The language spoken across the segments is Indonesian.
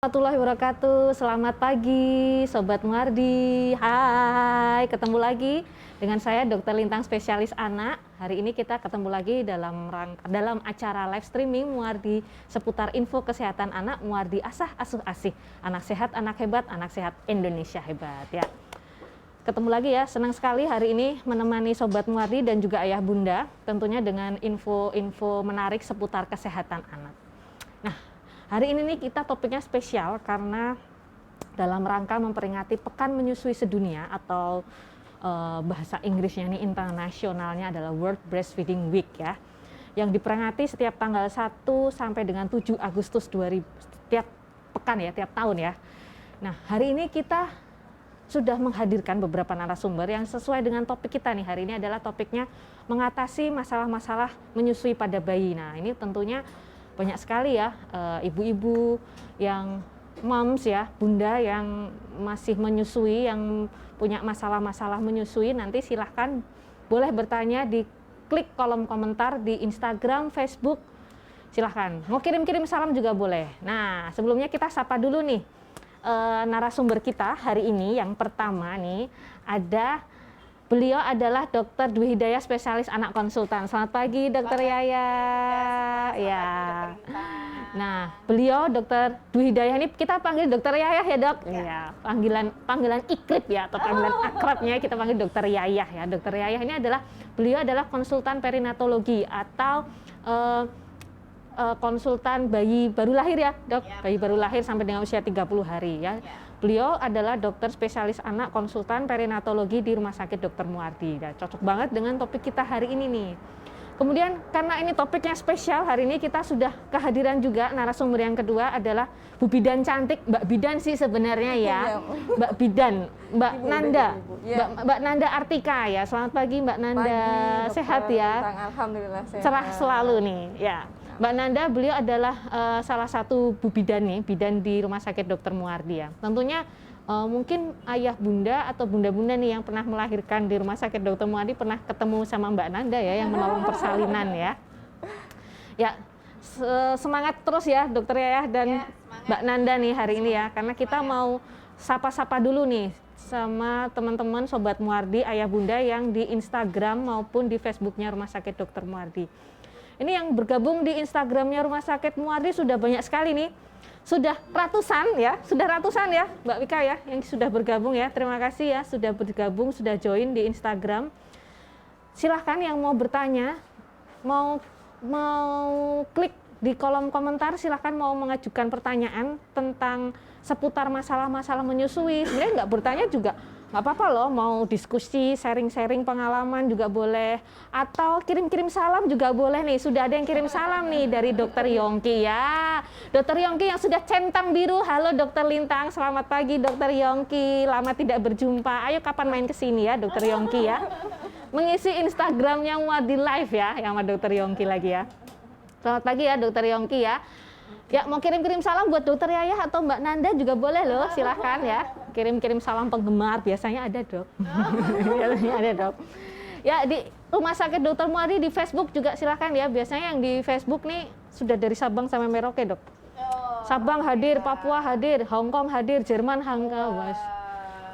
Warahmatullahi wabarakatuh. Selamat pagi Sobat Muardi. Hai, ketemu lagi dengan saya Dr. Lintang spesialis anak. Hari ini kita ketemu lagi dalam acara live streaming Muardi seputar info kesehatan anak, Muardi Asah Asuh Asih. Anak sehat, anak hebat, anak sehat Indonesia hebat ya. Ketemu lagi ya, senang sekali hari ini menemani Sobat Muardi dan juga ayah bunda tentunya dengan info-info menarik seputar kesehatan anak. Nah, hari ini nih kita topiknya spesial karena dalam rangka memperingati Pekan Menyusui Sedunia atau bahasa Inggrisnya ini internasionalnya adalah World Breastfeeding Week ya. Yang diperingati setiap tanggal 1 sampai dengan 7 Agustus 2000 setiap pekan ya, tiap tahun ya. Nah, hari ini kita sudah menghadirkan beberapa narasumber yang sesuai dengan topik kita nih. Hari ini adalah topiknya mengatasi masalah-masalah menyusui pada bayi. Nah, ini tentunya banyak sekali ya ibu-ibu yang moms ya, bunda yang masih menyusui, yang punya masalah-masalah menyusui. Nanti silahkan boleh bertanya di klik kolom komentar di Instagram, Facebook, silahkan. Mau kirim-kirim salam juga boleh. Nah, sebelumnya kita sapa dulu nih narasumber kita hari ini. Yang pertama nih ada, beliau adalah Dr. Dwi Hidayah, spesialis anak konsultan. Selamat pagi, Dr. Yaya. Ya. Nah, beliau Dr. Dwi Hidayah ini kita panggil Dr. Yayah ya, Dok. Ya, panggilan ikrip ya, atau panggilan akrabnya kita panggil Dr. Yayah ya. Dr. Yayah ini beliau adalah konsultan perinatologi atau konsultan bayi baru lahir ya, Dok. Ya, bayi baru lahir sampai dengan usia 30 hari ya. Beliau adalah dokter spesialis anak konsultan perinatologi di Rumah Sakit Dr. Muardi. Nah, cocok banget dengan topik kita hari ini nih. Kemudian karena ini topiknya spesial, hari ini kita sudah kehadiran juga narasumber yang kedua adalah Bu Bidan cantik, Mbak Bidan sih sebenarnya ya. Mbak Bidan, Mbak Nanda, Mbak Nanda Artika ya. Selamat pagi Mbak Nanda. Pagi, sehat ya? Alhamdulillah sehat. Cerah selalu nih ya. Mbak Nanda, beliau adalah salah satu Bu Bidan nih, bidan di Rumah Sakit Dr. Muardi ya. Tentunya mungkin ayah bunda atau bunda-bunda nih yang pernah melahirkan di Rumah Sakit Dr. Muardi pernah ketemu sama Mbak Nanda ya, yang menolong persalinan ya. Ya, semangat terus ya Dokter Yayah dan ya, Mbak Nanda nih hari ini ya, karena kita mau sapa-sapa dulu nih sama teman-teman Sobat Muardi, ayah bunda yang di Instagram maupun di Facebooknya Rumah Sakit Dr. Muardi. Ini yang bergabung di Instagramnya Rumah Sakit Muardi sudah banyak sekali nih. Sudah ratusan ya Mbak Wika ya yang sudah bergabung ya. Terima kasih ya sudah bergabung, sudah join di Instagram. Silahkan yang mau bertanya, mau klik di kolom komentar, silahkan mau mengajukan pertanyaan tentang seputar masalah-masalah menyusui. Sebenarnya nggak bertanya juga nggak apa-apa loh, mau diskusi, sharing-sharing pengalaman juga boleh, atau kirim-kirim salam juga boleh nih. Sudah ada yang kirim salam nih dari Dokter Yongki ya. Dokter Yongki yang sudah centang biru. Halo Dokter Lintang, selamat pagi Dokter Yongki. Lama tidak berjumpa. Ayo kapan main ke sini ya Dokter Yongki ya. Mengisi Instagramnya Muardi Live ya, yang sama Dokter Yongki lagi ya. Selamat pagi ya Dokter Yongki ya. Ya, mau kirim-kirim salam buat Dokter Yayah atau Mbak Nanda juga boleh loh, silahkan ya. Kirim-kirim salam penggemar, biasanya ada Dok. Biasanya ada Dok. Ya, di Rumah Sakit Dr. Muardi di Facebook juga silahkan ya. Biasanya yang di Facebook nih sudah dari Sabang sampai Merauke Dok. Sabang hadir, Papua hadir, Hong Kong hadir, Jerman hadir, Mas.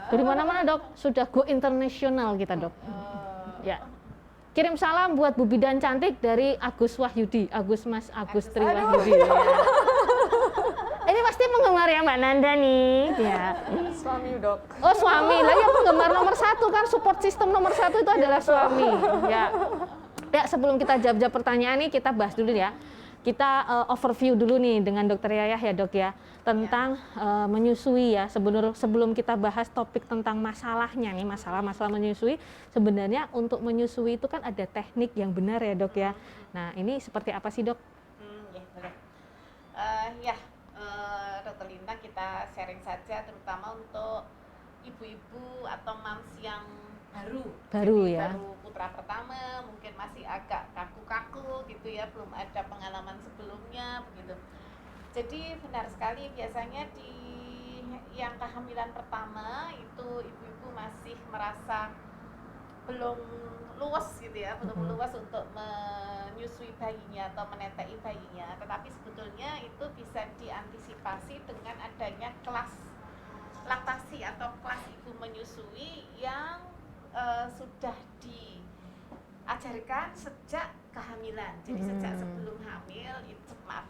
Dari mana-mana Dok, sudah go internasional kita Dok. Ya. Kirim salam buat Bu Bidan cantik dari Agus Wahyudi, Agus Tri Wahyudi. Ya. Ini pasti penggemar ya Mbak Nanda nih. Ya. Suami Dok. Oh suami, lah ya penggemar nomor 1 kan, support system nomor 1 itu adalah suami. Ya. Ya, sebelum kita jawab pertanyaan nih, kita bahas dulu ya. Kita overview dulu nih dengan Dokter Yayah ya Dok ya, tentang menyusui ya. Sebelum kita bahas topik tentang masalahnya nih, masalah menyusui, sebenarnya untuk menyusui itu kan ada teknik yang benar ya Dok ya. Nah ini seperti apa sih Dok? Ya boleh. Dokter Lintang, kita sharing saja terutama untuk ibu-ibu atau moms yang baru ya, baru putra pertama, mungkin masih agak kaku-kaku gitu ya, belum ada pengalaman sebelumnya begitu. Jadi benar sekali, biasanya di yang kehamilan pertama itu ibu-ibu masih merasa belum luas gitu ya, belum luas untuk menyusui bayinya atau menetei bayinya, tetapi sebetulnya itu bisa diantisipasi dengan adanya kelas laktasi atau kelas ibu menyusui yang sudah diajarkan sejak kehamilan. Jadi sejak sebelum hamil,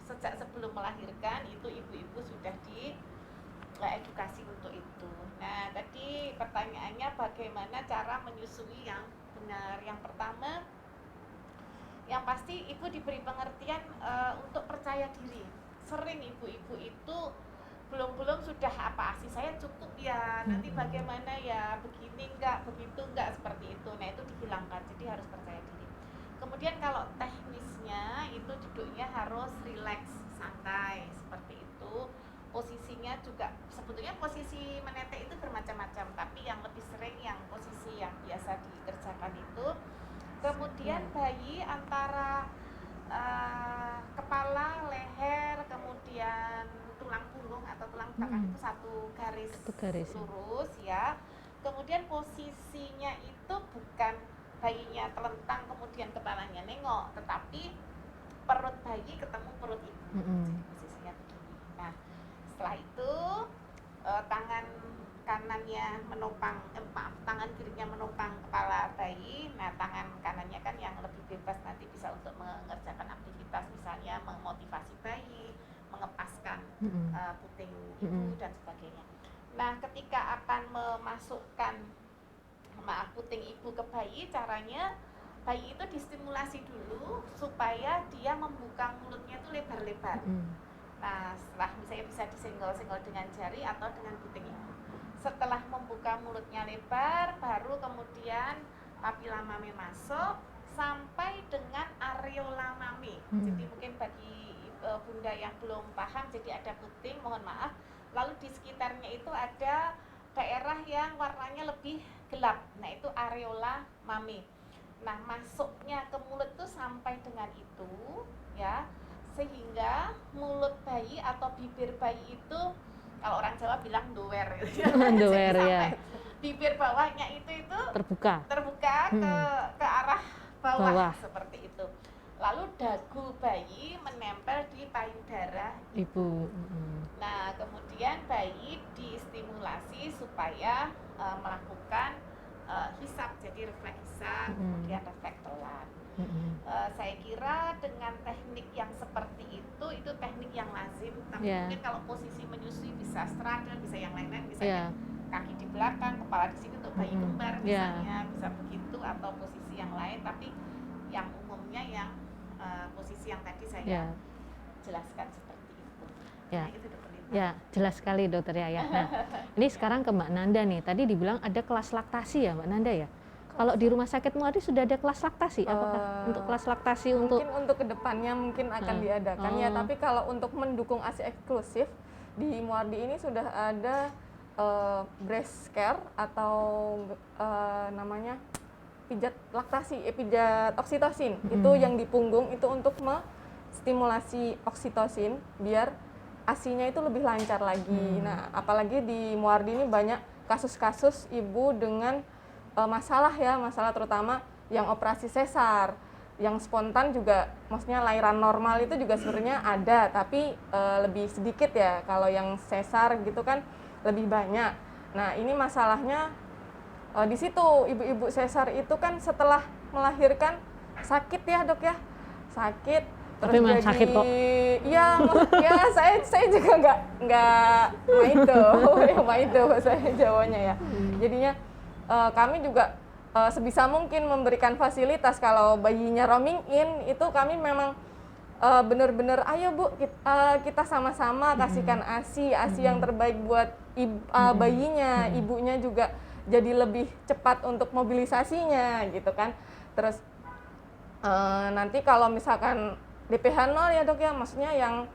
sejak sebelum melahirkan itu ibu-ibu sudah edukasi untuk itu. Nah, tadi pertanyaannya bagaimana cara menyusui yang benar. Yang pertama, yang pasti ibu diberi pengertian untuk percaya diri. Sering ibu-ibu itu belum sudah apa ASI saya cukup ya, nanti bagaimana ya, begini enggak, begitu enggak, seperti itu. Nah, itu dihilangkan, jadi harus percaya diri. Kemudian kalau teknisnya itu duduknya harus rileks, santai, seperti itu. Posisinya juga, sebetulnya posisi menete itu bermacam-macam, tapi yang lebih sering yang posisi yang biasa dikerjakan itu. Kemudian bayi antara kepala, leher, kemudian tulang punggung atau tulang belakang itu satu garis lurus ya. Kemudian posisinya itu bukan bayinya telentang kemudian kepalanya nengok, tetapi perut bayi ketemu perut ibu. Jadi posisinya begini. Nah, setelah itu tangan kanannya menopang, tangan kirinya menopang kepala bayi. Nah, tangan kanannya kan yang lebih bebas, nanti bisa untuk mengerjakan aktivitas, misalnya memotivasi bayi, mengepaskan puting ibu dan sebagainya. Nah, ketika akan memasukkan puting ibu ke bayi, caranya bayi itu distimulasi dulu supaya dia membuka mulutnya itu lebar-lebar. Nah, setelah misalnya bisa disenggol-senggol dengan jari atau dengan puting ibu. Setelah membuka mulutnya lebar, baru kemudian papila mami masuk sampai dengan areola mami. Jadi mungkin bagi bunda yang belum paham, jadi ada puting, mohon maaf. Lalu di sekitarnya itu ada daerah yang warnanya lebih gelap. Nah, itu areola mami. Nah, masuknya ke mulut tuh sampai dengan itu ya, sehingga mulut bayi atau bibir bayi itu, kalau orang Jawa bilang doer gitu. Doer ya. Bibir bawahnya itu terbuka ke arah bawah seperti itu. Lalu dagu bayi menempel di payudara ibu. Nah, kemudian bayi distimulasi supaya melakukan hisap, jadi refleks hisap, kemudian refleks telan. Saya kira dengan teknik yang seperti itu teknik yang lazim. Tapi mungkin kalau posisi menyusui bisa straddle, bisa yang lain-lain, misalnya kaki di belakang, kepala di sini untuk bayi kembar misalnya, bisa begitu, atau posisi yang lain. Tapi yang umumnya yang posisi yang tadi saya jelaskan seperti itu. Ya. Nah, itu ya, jelas sekali dokter ya. Nah, ini sekarang ke Mbak Nanda nih. Tadi dibilang ada kelas laktasi ya Mbak Nanda ya. Kalau di rumah sakit Muardi sudah ada kelas laktasi? Apakah untuk kelas laktasi mungkin untuk kedepannya mungkin akan diadakan ya. Tapi kalau untuk mendukung ASI eksklusif di Muardi ini sudah ada breast care atau namanya pijat laktasi, pijat oksitosin. Itu yang di punggung itu untuk menstimulasi oksitosin biar ASI-nya itu lebih lancar lagi. Nah, apalagi di Muardi ini banyak kasus-kasus ibu dengan masalah terutama yang operasi sesar, yang spontan juga, maksudnya lahiran normal itu juga sebenarnya ada, tapi lebih sedikit ya. Kalau yang sesar gitu kan lebih banyak. Nah, ini masalahnya di situ ibu-ibu sesar itu kan setelah melahirkan sakit ya dok ya, sakit. Tapi memang sakit kok. Iya, ya saya juga nggak main tuh bahasa Jawanya ya. Jadinya kami juga sebisa mungkin memberikan fasilitas. Kalau bayinya roaming in itu kami memang benar-benar ayo Bu, kita sama-sama kasihkan ASI yang terbaik buat bayinya, ibunya juga jadi lebih cepat untuk mobilisasinya gitu kan. Terus nanti kalau misalkan DPH 0 ya dok ya, maksudnya yang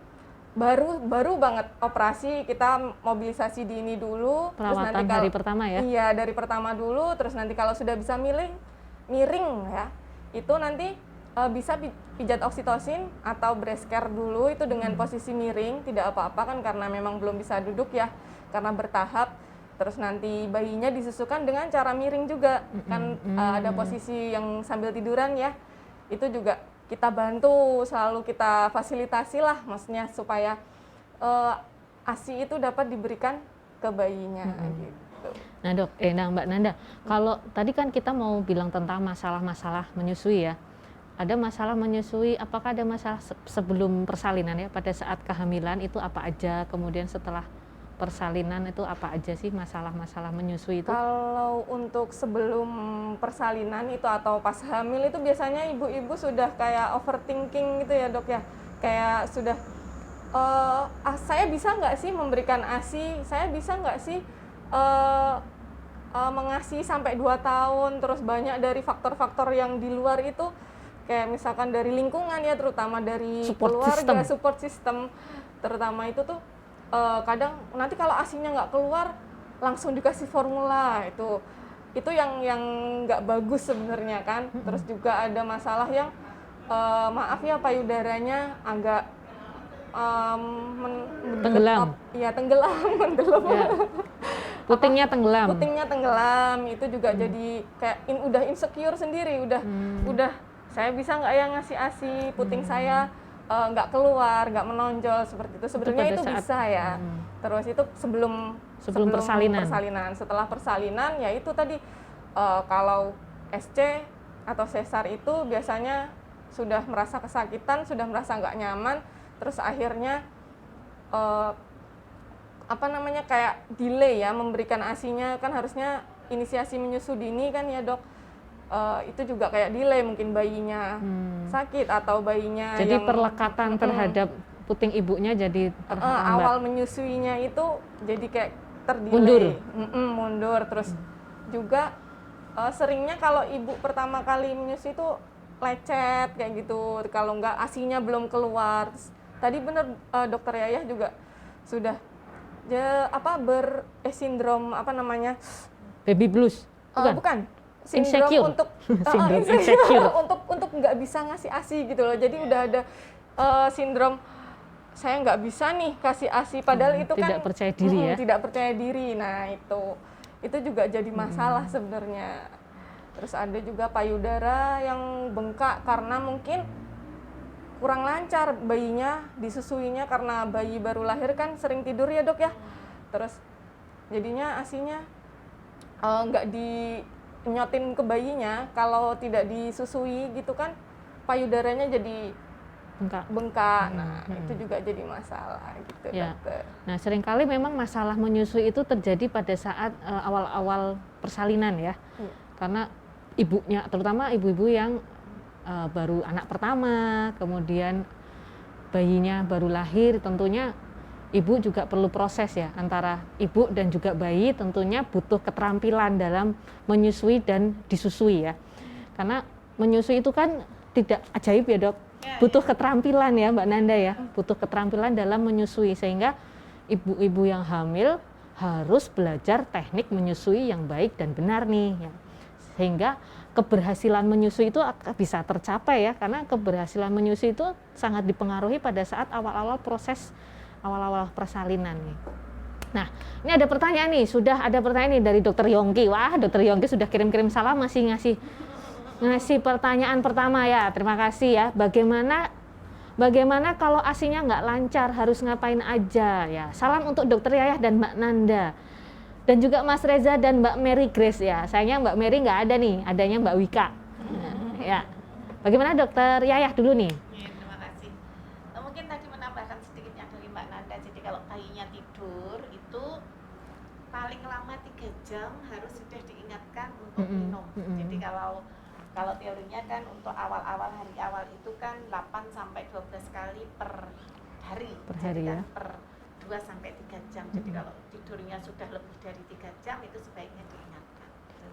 baru banget operasi, kita mobilisasi dini dulu. Perawatan terus nanti kalau, dari pertama ya? Iya, dari pertama dulu, terus nanti kalau sudah bisa miring ya, itu nanti bisa pijat oksitosin atau breast care dulu, itu dengan posisi miring, tidak apa-apa kan karena memang belum bisa duduk ya, karena bertahap. Terus nanti bayinya disusukan dengan cara miring juga, kan ada posisi yang sambil tiduran ya. Itu juga kita bantu, selalu kita fasilitasi lah, maksudnya supaya ASI itu dapat diberikan ke bayinya gitu. Nah dok, nah Mbak Nanda, kalau tadi kan kita mau bilang tentang masalah-masalah menyusui ya. Ada masalah menyusui, apakah ada masalah sebelum persalinan ya, pada saat kehamilan itu apa aja, kemudian setelah persalinan itu apa aja sih masalah-masalah menyusui itu? Kalau untuk sebelum persalinan itu atau pas hamil itu biasanya ibu-ibu sudah kayak overthinking gitu ya dok ya. Kayak sudah, saya bisa nggak sih memberikan ASI, saya bisa nggak sih mengasihi sampai 2 tahun, terus banyak dari faktor-faktor yang di luar itu, kayak misalkan dari lingkungan ya, terutama dari keluarga, support system, terutama itu tuh kadang nanti kalau ASINya nggak keluar langsung dikasih formula, itu yang nggak bagus sebenarnya kan. Terus juga ada masalah yang maaf ya, payudaranya agak tenggelam. Iya, tenggelam, menggelam. Ya. Putingnya tenggelam. Putingnya tenggelam, itu juga jadi kayak udah insecure sendiri, udah saya bisa nggak ya ngasih ASI, puting saya nggak keluar, nggak menonjol seperti itu. Sebenarnya itu bisa ya. Terus itu sebelum persalinan. Setelah persalinan ya itu tadi, kalau SC atau sesar itu biasanya sudah merasa kesakitan, sudah merasa nggak nyaman, terus akhirnya kayak delay ya memberikan ASINya, kan harusnya inisiasi menyusu dini kan ya dok. Itu juga kayak delay, mungkin bayinya sakit atau bayinya jadi yang perlekatan terhadap puting ibunya jadi terhambat. Awal menyusuinya itu jadi kayak terdelay, mundur. Terus juga seringnya kalau ibu pertama kali menyusui itu lecet kayak gitu, kalau enggak ASINya belum keluar. Terus, tadi bener dokter Yayah juga sudah sindrom baby blues, bukan sindrom untuk insecure untuk nggak bisa ngasih ASI gitu loh. Jadi udah ada sindrom saya nggak bisa nih kasih ASI, padahal itu tidak kan percaya diri ya. Tidak percaya diri. Nah itu juga jadi masalah sebenarnya. Terus ada juga payudara yang bengkak karena mungkin kurang lancar bayinya disusuinya, karena bayi baru lahir kan sering tidur ya dok ya. Terus jadinya ASINya nggak dinyotin ke bayinya, kalau tidak disusui gitu kan payudaranya jadi bengkak. Nah itu juga jadi masalah gitu ya. Dokter. Nah seringkali memang masalah menyusui itu terjadi pada saat awal-awal persalinan ya. Karena ibunya, terutama ibu-ibu yang baru anak pertama, kemudian bayinya baru lahir, tentunya ibu juga perlu proses ya, antara ibu dan juga bayi tentunya butuh keterampilan dalam menyusui dan disusui ya. Karena menyusui itu kan tidak ajaib ya dok, butuh keterampilan ya Mbak Nanda ya, butuh keterampilan dalam menyusui, sehingga ibu-ibu yang hamil harus belajar teknik menyusui yang baik dan benar nih ya. Sehingga keberhasilan menyusui itu bisa tercapai ya, karena keberhasilan menyusui itu sangat dipengaruhi pada saat awal-awal proses, awal-awal persalinan nih. Nah, ini ada pertanyaan nih, sudah ada pertanyaan nih dari Dokter Yongki. Wah, Dokter Yongki sudah kirim-kirim salam, masih ngasih pertanyaan pertama ya. Terima kasih ya. Bagaimana kalau ASINya nggak lancar, harus ngapain aja ya? Salam untuk Dokter Yayah dan Mbak Nanda. Dan juga Mas Reza dan Mbak Mary Grace ya. Sayangnya Mbak Mary nggak ada nih, adanya Mbak Wika. Ya. Bagaimana Dokter Yayah dulu nih? Ya, terima kasih. Mungkin tadi menambahkan sedikitnya dari Mbak Nanda. Jadi kalau bayinya tidur itu paling lama 3 jam harus sudah diingatkan untuk minum. Jadi kalau teorinya kan untuk awal-awal hari awal itu kan 8 sampai 12 kali per hari. Per hari ya. Per 2 sampai 3 jam. Jadi kalau tidurnya sudah lebih dari 3 jam itu sebaiknya diingatkan.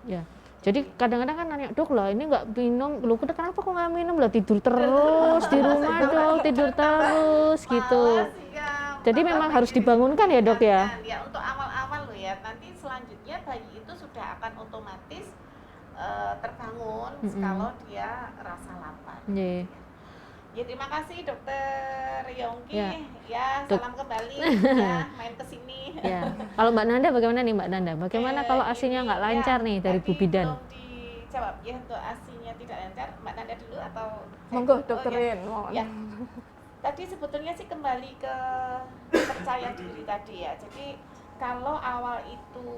Ya. Jadi kadang-kadang kan nanya, dok lah ini nggak minum, loh kenapa kok nggak minum lah, tidur terus di rumah dok, tidur terus gitu. Jadi memang harus dibangunkan ya dok ya. Ya untuk awal-awal loh ya, nanti selanjutnya bayi itu sudah akan otomatis terbangun kalau dia rasa lapar. Ya terima kasih Dokter Yongki. Ya. Ya, Dok- salam kembali ya main ke sini. Ya. Kalau Mbak Nanda bagaimana nih Mbak Nanda? Bagaimana kalau asinya Ini, nggak lancar ya, nih dari tadi Bu Bidan? belum dijawab ya untuk asinya tidak lancar. Mbak Nanda dulu atau saya Monggo dulu? Dokter Oh, ya. Rin, mohon. Ya. Tadi sebetulnya sih kembali ke percaya diri tadi ya. Jadi kalau awal itu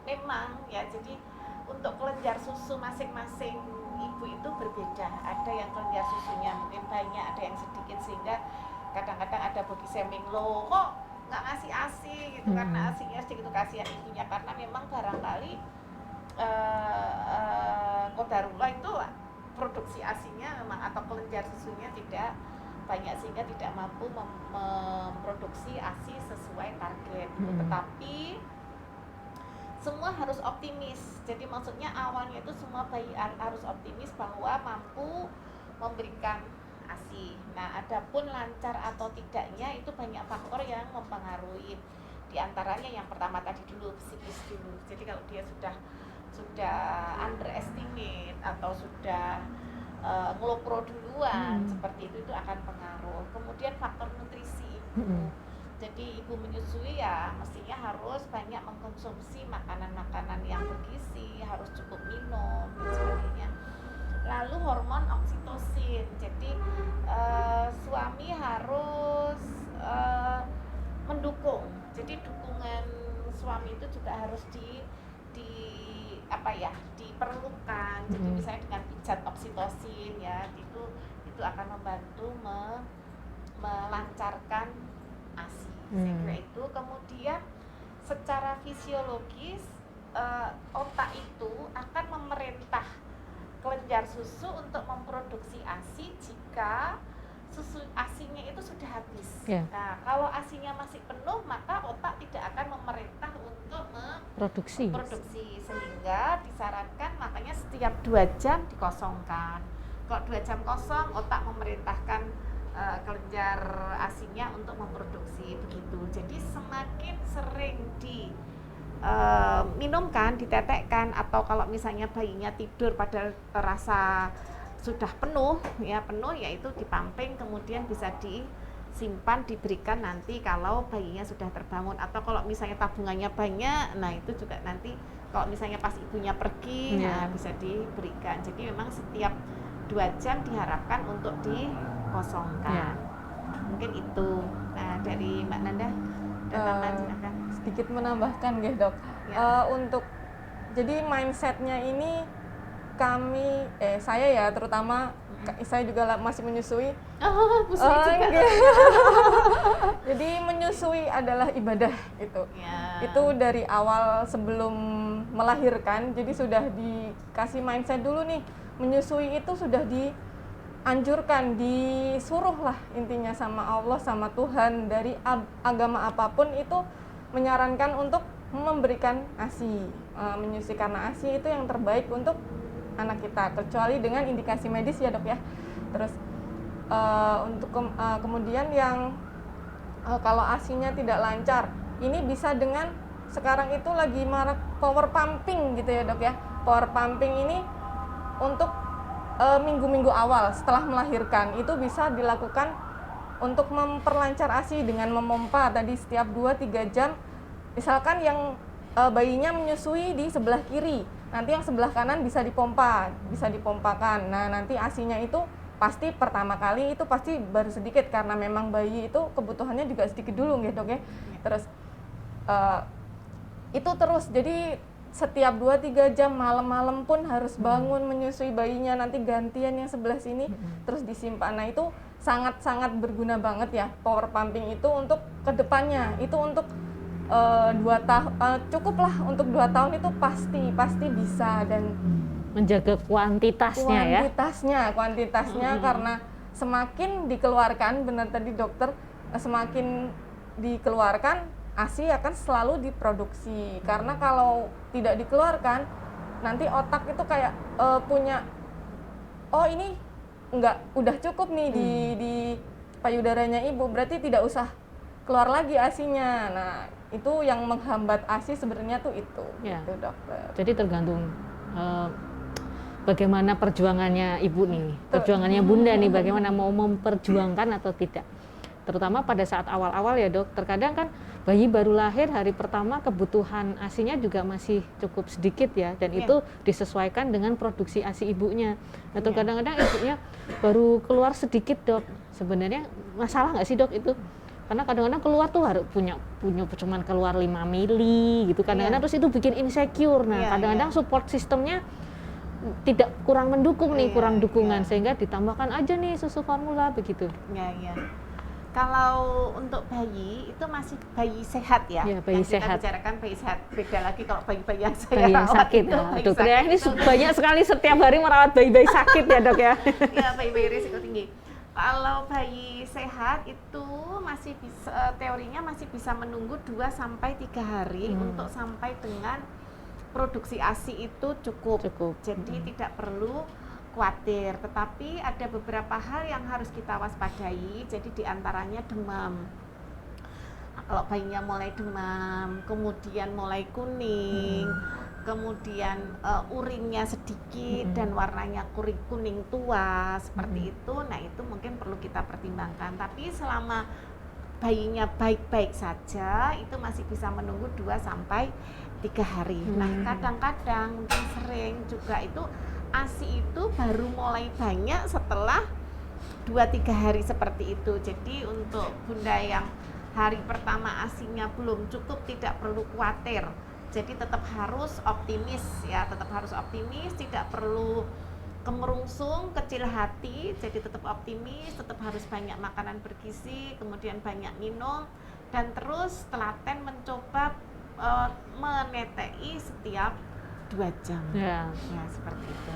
memang ya, jadi untuk kelenjar susu masing-masing ibu itu berbeda. Ada yang kelenjar susunya mungkin banyak, ada yang sedikit, sehingga kadang-kadang ada body shaming, loh kok nggak ngasih ASI gitu, karena ASInya sedikit. Kasihan ibunya, karena memang barangkali kodarullah itu produksi ASINya memang atau kelenjar susunya tidak banyak, sehingga tidak mampu memproduksi ASI sesuai target. Tetapi semua harus optimis. Jadi maksudnya awalnya itu semua bayi harus optimis bahwa mampu memberikan ASI. Nah, adapun lancar atau tidaknya itu banyak faktor yang mempengaruhi. Di antaranya yang pertama tadi dulu, psikis dulu. Jadi kalau dia sudah underestimate atau sudah ngelopro duluan seperti itu akan pengaruh. Kemudian faktor nutrisi ibu. Jadi ibu menyusui ya mestinya harus banyak mengkonsumsi makanan-makanan yang bergizi, harus cukup minum dan sebagainya. Lalu hormon oksitosin. Jadi suami harus mendukung. Jadi dukungan suami itu juga harus diperlukan. Jadi misalnya dengan pijat oksitosin ya, itu akan membantu melancarkan ASI. Saya kira itu. Kemudian secara fisiologis otak itu akan memerintah kelenjar susu untuk memproduksi ASI jika susu ASINya itu sudah habis. Nah, kalau ASINya masih penuh, maka otak tidak akan memerintah untuk memproduksi, sehingga disarankan makanya setiap 2 jam dikosongkan. Kalau 2 jam kosong, otak memerintahkan kelenjar ASINya untuk memproduksi, begitu. Jadi semakin sering minumkan, ditetekkan, atau kalau misalnya bayinya tidur pada rasa sudah penuh yaitu dipamping, kemudian bisa disimpan, diberikan nanti kalau bayinya sudah terbangun. Atau kalau misalnya tabungannya banyak, nah itu juga nanti kalau misalnya pas ibunya pergi, nah bisa diberikan. Jadi memang setiap 2 jam diharapkan untuk dikosongkan. Mungkin itu. Nah, dari Mbak Nanda dan silakan. Sedikit menambahkan nggih, Dok. Untuk jadi mindsetnya ini saya ya terutama, saya juga masih menyusui. Jadi menyusui adalah ibadah gitu. Itu dari awal sebelum melahirkan, jadi sudah dikasih mindset dulu nih, menyusui itu sudah dianjurkan, disuruh lah intinya sama Allah, sama Tuhan, dari agama apapun itu menyarankan untuk memberikan ASI, menyusui, karena ASI itu yang terbaik untuk anak kita, kecuali dengan indikasi medis ya, Dok ya. Terus untuk kemudian yang kalau ASINya tidak lancar, ini bisa dengan sekarang itu lagi marak power pumping gitu ya, Dok ya. Power pumping ini untuk minggu-minggu awal setelah melahirkan itu bisa dilakukan untuk memperlancar ASI dengan memompa tadi setiap 2-3 jam. Misalkan yang bayinya menyusui di sebelah kiri, nanti yang sebelah kanan bisa dipompakan. Nah, nanti ASINya itu pasti pertama kali itu pasti baru sedikit, karena memang bayi itu kebutuhannya juga sedikit dulu nggih, Dok ya. Terus itu terus, jadi setiap 2-3 jam malam-malam pun harus bangun menyusui bayinya, nanti gantian yang sebelah sini terus disimpan. Nah, itu sangat-sangat berguna banget ya power pumping itu untuk kedepannya. Itu untuk 2 tahun cukuplah, untuk 2 tahun itu pasti bisa. Dan menjaga kuantitasnya karena semakin dikeluarkan, benar tadi dokter, semakin dikeluarkan ASI akan selalu diproduksi. Karena kalau tidak dikeluarkan, nanti otak itu kayak punya, oh ini udah cukup nih di payudaranya ibu, berarti tidak usah keluar lagi ASINya. Nah, itu yang menghambat ASI sebenarnya tuh itu, gitu, dokter. Jadi tergantung bagaimana perjuangannya ibu nih, perjuangannya bunda nih, bagaimana mau memperjuangkan atau tidak. Terutama pada saat awal-awal ya dok, terkadang kan bayi baru lahir hari pertama kebutuhan ASI-nya juga masih cukup sedikit ya, dan itu disesuaikan dengan produksi ASI ibunya. Atau kadang-kadang ibunya baru keluar sedikit dok, sebenarnya masalah nggak sih dok itu? Karena kadang-kadang keluar tuh harus punya cuman keluar 5 mili gitu, kadang-kadang terus itu bikin insecure. Nah kadang-kadang support sistemnya tidak kurang mendukung nih, kurang dukungan, sehingga ditambahkan aja nih susu formula begitu. Kalau untuk bayi itu masih bayi sehat ya, bayi yang sehat. kita bicarakan bayi sehat. Beda lagi kalau bayi-bayi yang saya bayi yang rawat sakit itu, ya, dokter ya ini banyak sekali setiap hari merawat bayi-bayi sakit ya dok ya. Ya bayi-bayi risiko tinggi. Kalau bayi sehat itu masih bisa, teorinya masih bisa menunggu 2-3 hari untuk sampai dengan produksi ASI itu cukup. Jadi tidak perlu khawatir, tetapi ada beberapa hal yang harus kita waspadai. Jadi diantaranya demam. Kalau bayinya mulai demam, kemudian mulai kuning, kemudian urinnya sedikit dan warnanya kuning tua seperti itu, nah itu mungkin perlu kita pertimbangkan. Tapi selama bayinya baik-baik saja, itu masih bisa menunggu 2-3 hari. Nah kadang-kadang mungkin sering juga itu ASI itu baru mulai banyak setelah 2-3 hari seperti itu. Jadi untuk bunda yang hari pertama ASI-nya belum cukup tidak perlu khawatir. Jadi tetap harus optimis ya, tidak perlu kemerungsung, kecil hati. Jadi tetap optimis, tetap harus banyak makanan bergizi, kemudian banyak minum, dan terus telaten mencoba menetei setiap 2 jam. Ya seperti itu.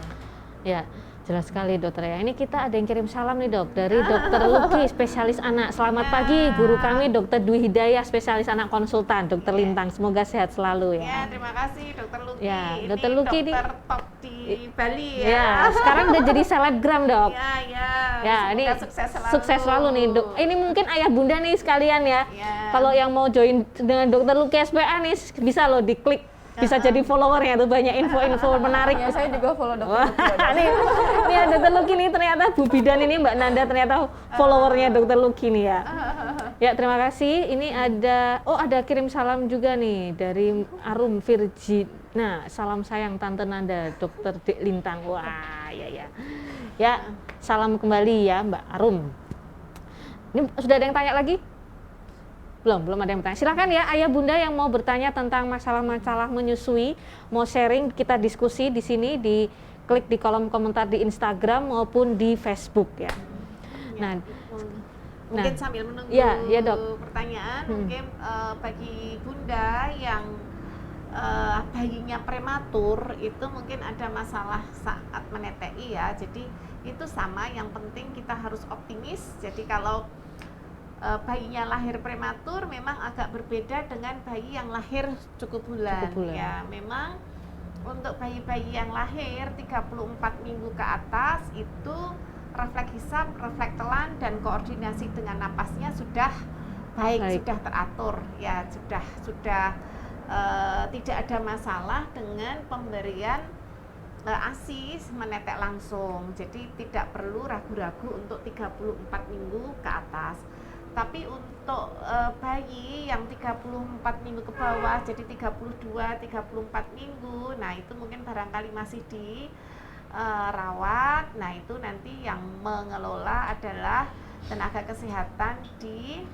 Ya, jelas sekali dokter ya. Ini kita ada yang kirim salam nih dok, dari dokter Luki, spesialis anak. Selamat pagi, guru kami dokter Dwi Hidayah, spesialis anak konsultan, dokter Lintang. Semoga sehat selalu ya. Ya, terima kasih dokter Luki. Ya, ini dokter Luki dokter top di Bali ya. Ya, sekarang udah jadi selebgram dok. Ya, ini sukses selalu nih dok. Ini mungkin ayah bunda nih sekalian ya. Kalau yang mau join dengan dokter Luki SPA nih, bisa loh diklik. Bisa jadi followernya tuh, banyak info-info menarik. Ya, saya juga follow dokter Luki. Nih ada dokter Luki nih, ternyata Bu Bidan ini Mbak Nanda ternyata followernya dokter Luki nih ya. Ya terima kasih. Ini ada kirim salam juga nih dari Arum Virgi. Nah salam sayang Tante Nanda, dokter Dik Lintang. Wah ya. Ya salam kembali ya Mbak Arum. Ini sudah ada yang tanya lagi? Belum ada yang bertanya. Silakan ya ayah bunda yang mau bertanya tentang masalah-masalah menyusui, mau sharing, kita diskusi di sini, klik di kolom komentar di Instagram maupun di Facebook ya. Mungkin sambil menunggu dok. Pertanyaan, mungkin bagi bunda yang bayinya prematur itu mungkin ada masalah saat menetei ya. Jadi itu sama, yang penting kita harus optimis. Jadi kalau bayinya lahir prematur memang agak berbeda dengan bayi yang lahir cukup bulan. Ya, memang untuk bayi-bayi yang lahir 34 minggu ke atas itu refleks hisap, refleks telan dan koordinasi dengan napasnya sudah baik. Sudah teratur ya, sudah tidak ada masalah dengan pemberian ASI menetek langsung. Jadi tidak perlu ragu-ragu untuk 34 minggu ke atas. Tapi untuk bayi yang 34 minggu ke bawah, jadi 32-34 minggu, nah itu mungkin barangkali masih dirawat. Nah itu nanti yang mengelola adalah tenaga kesehatan di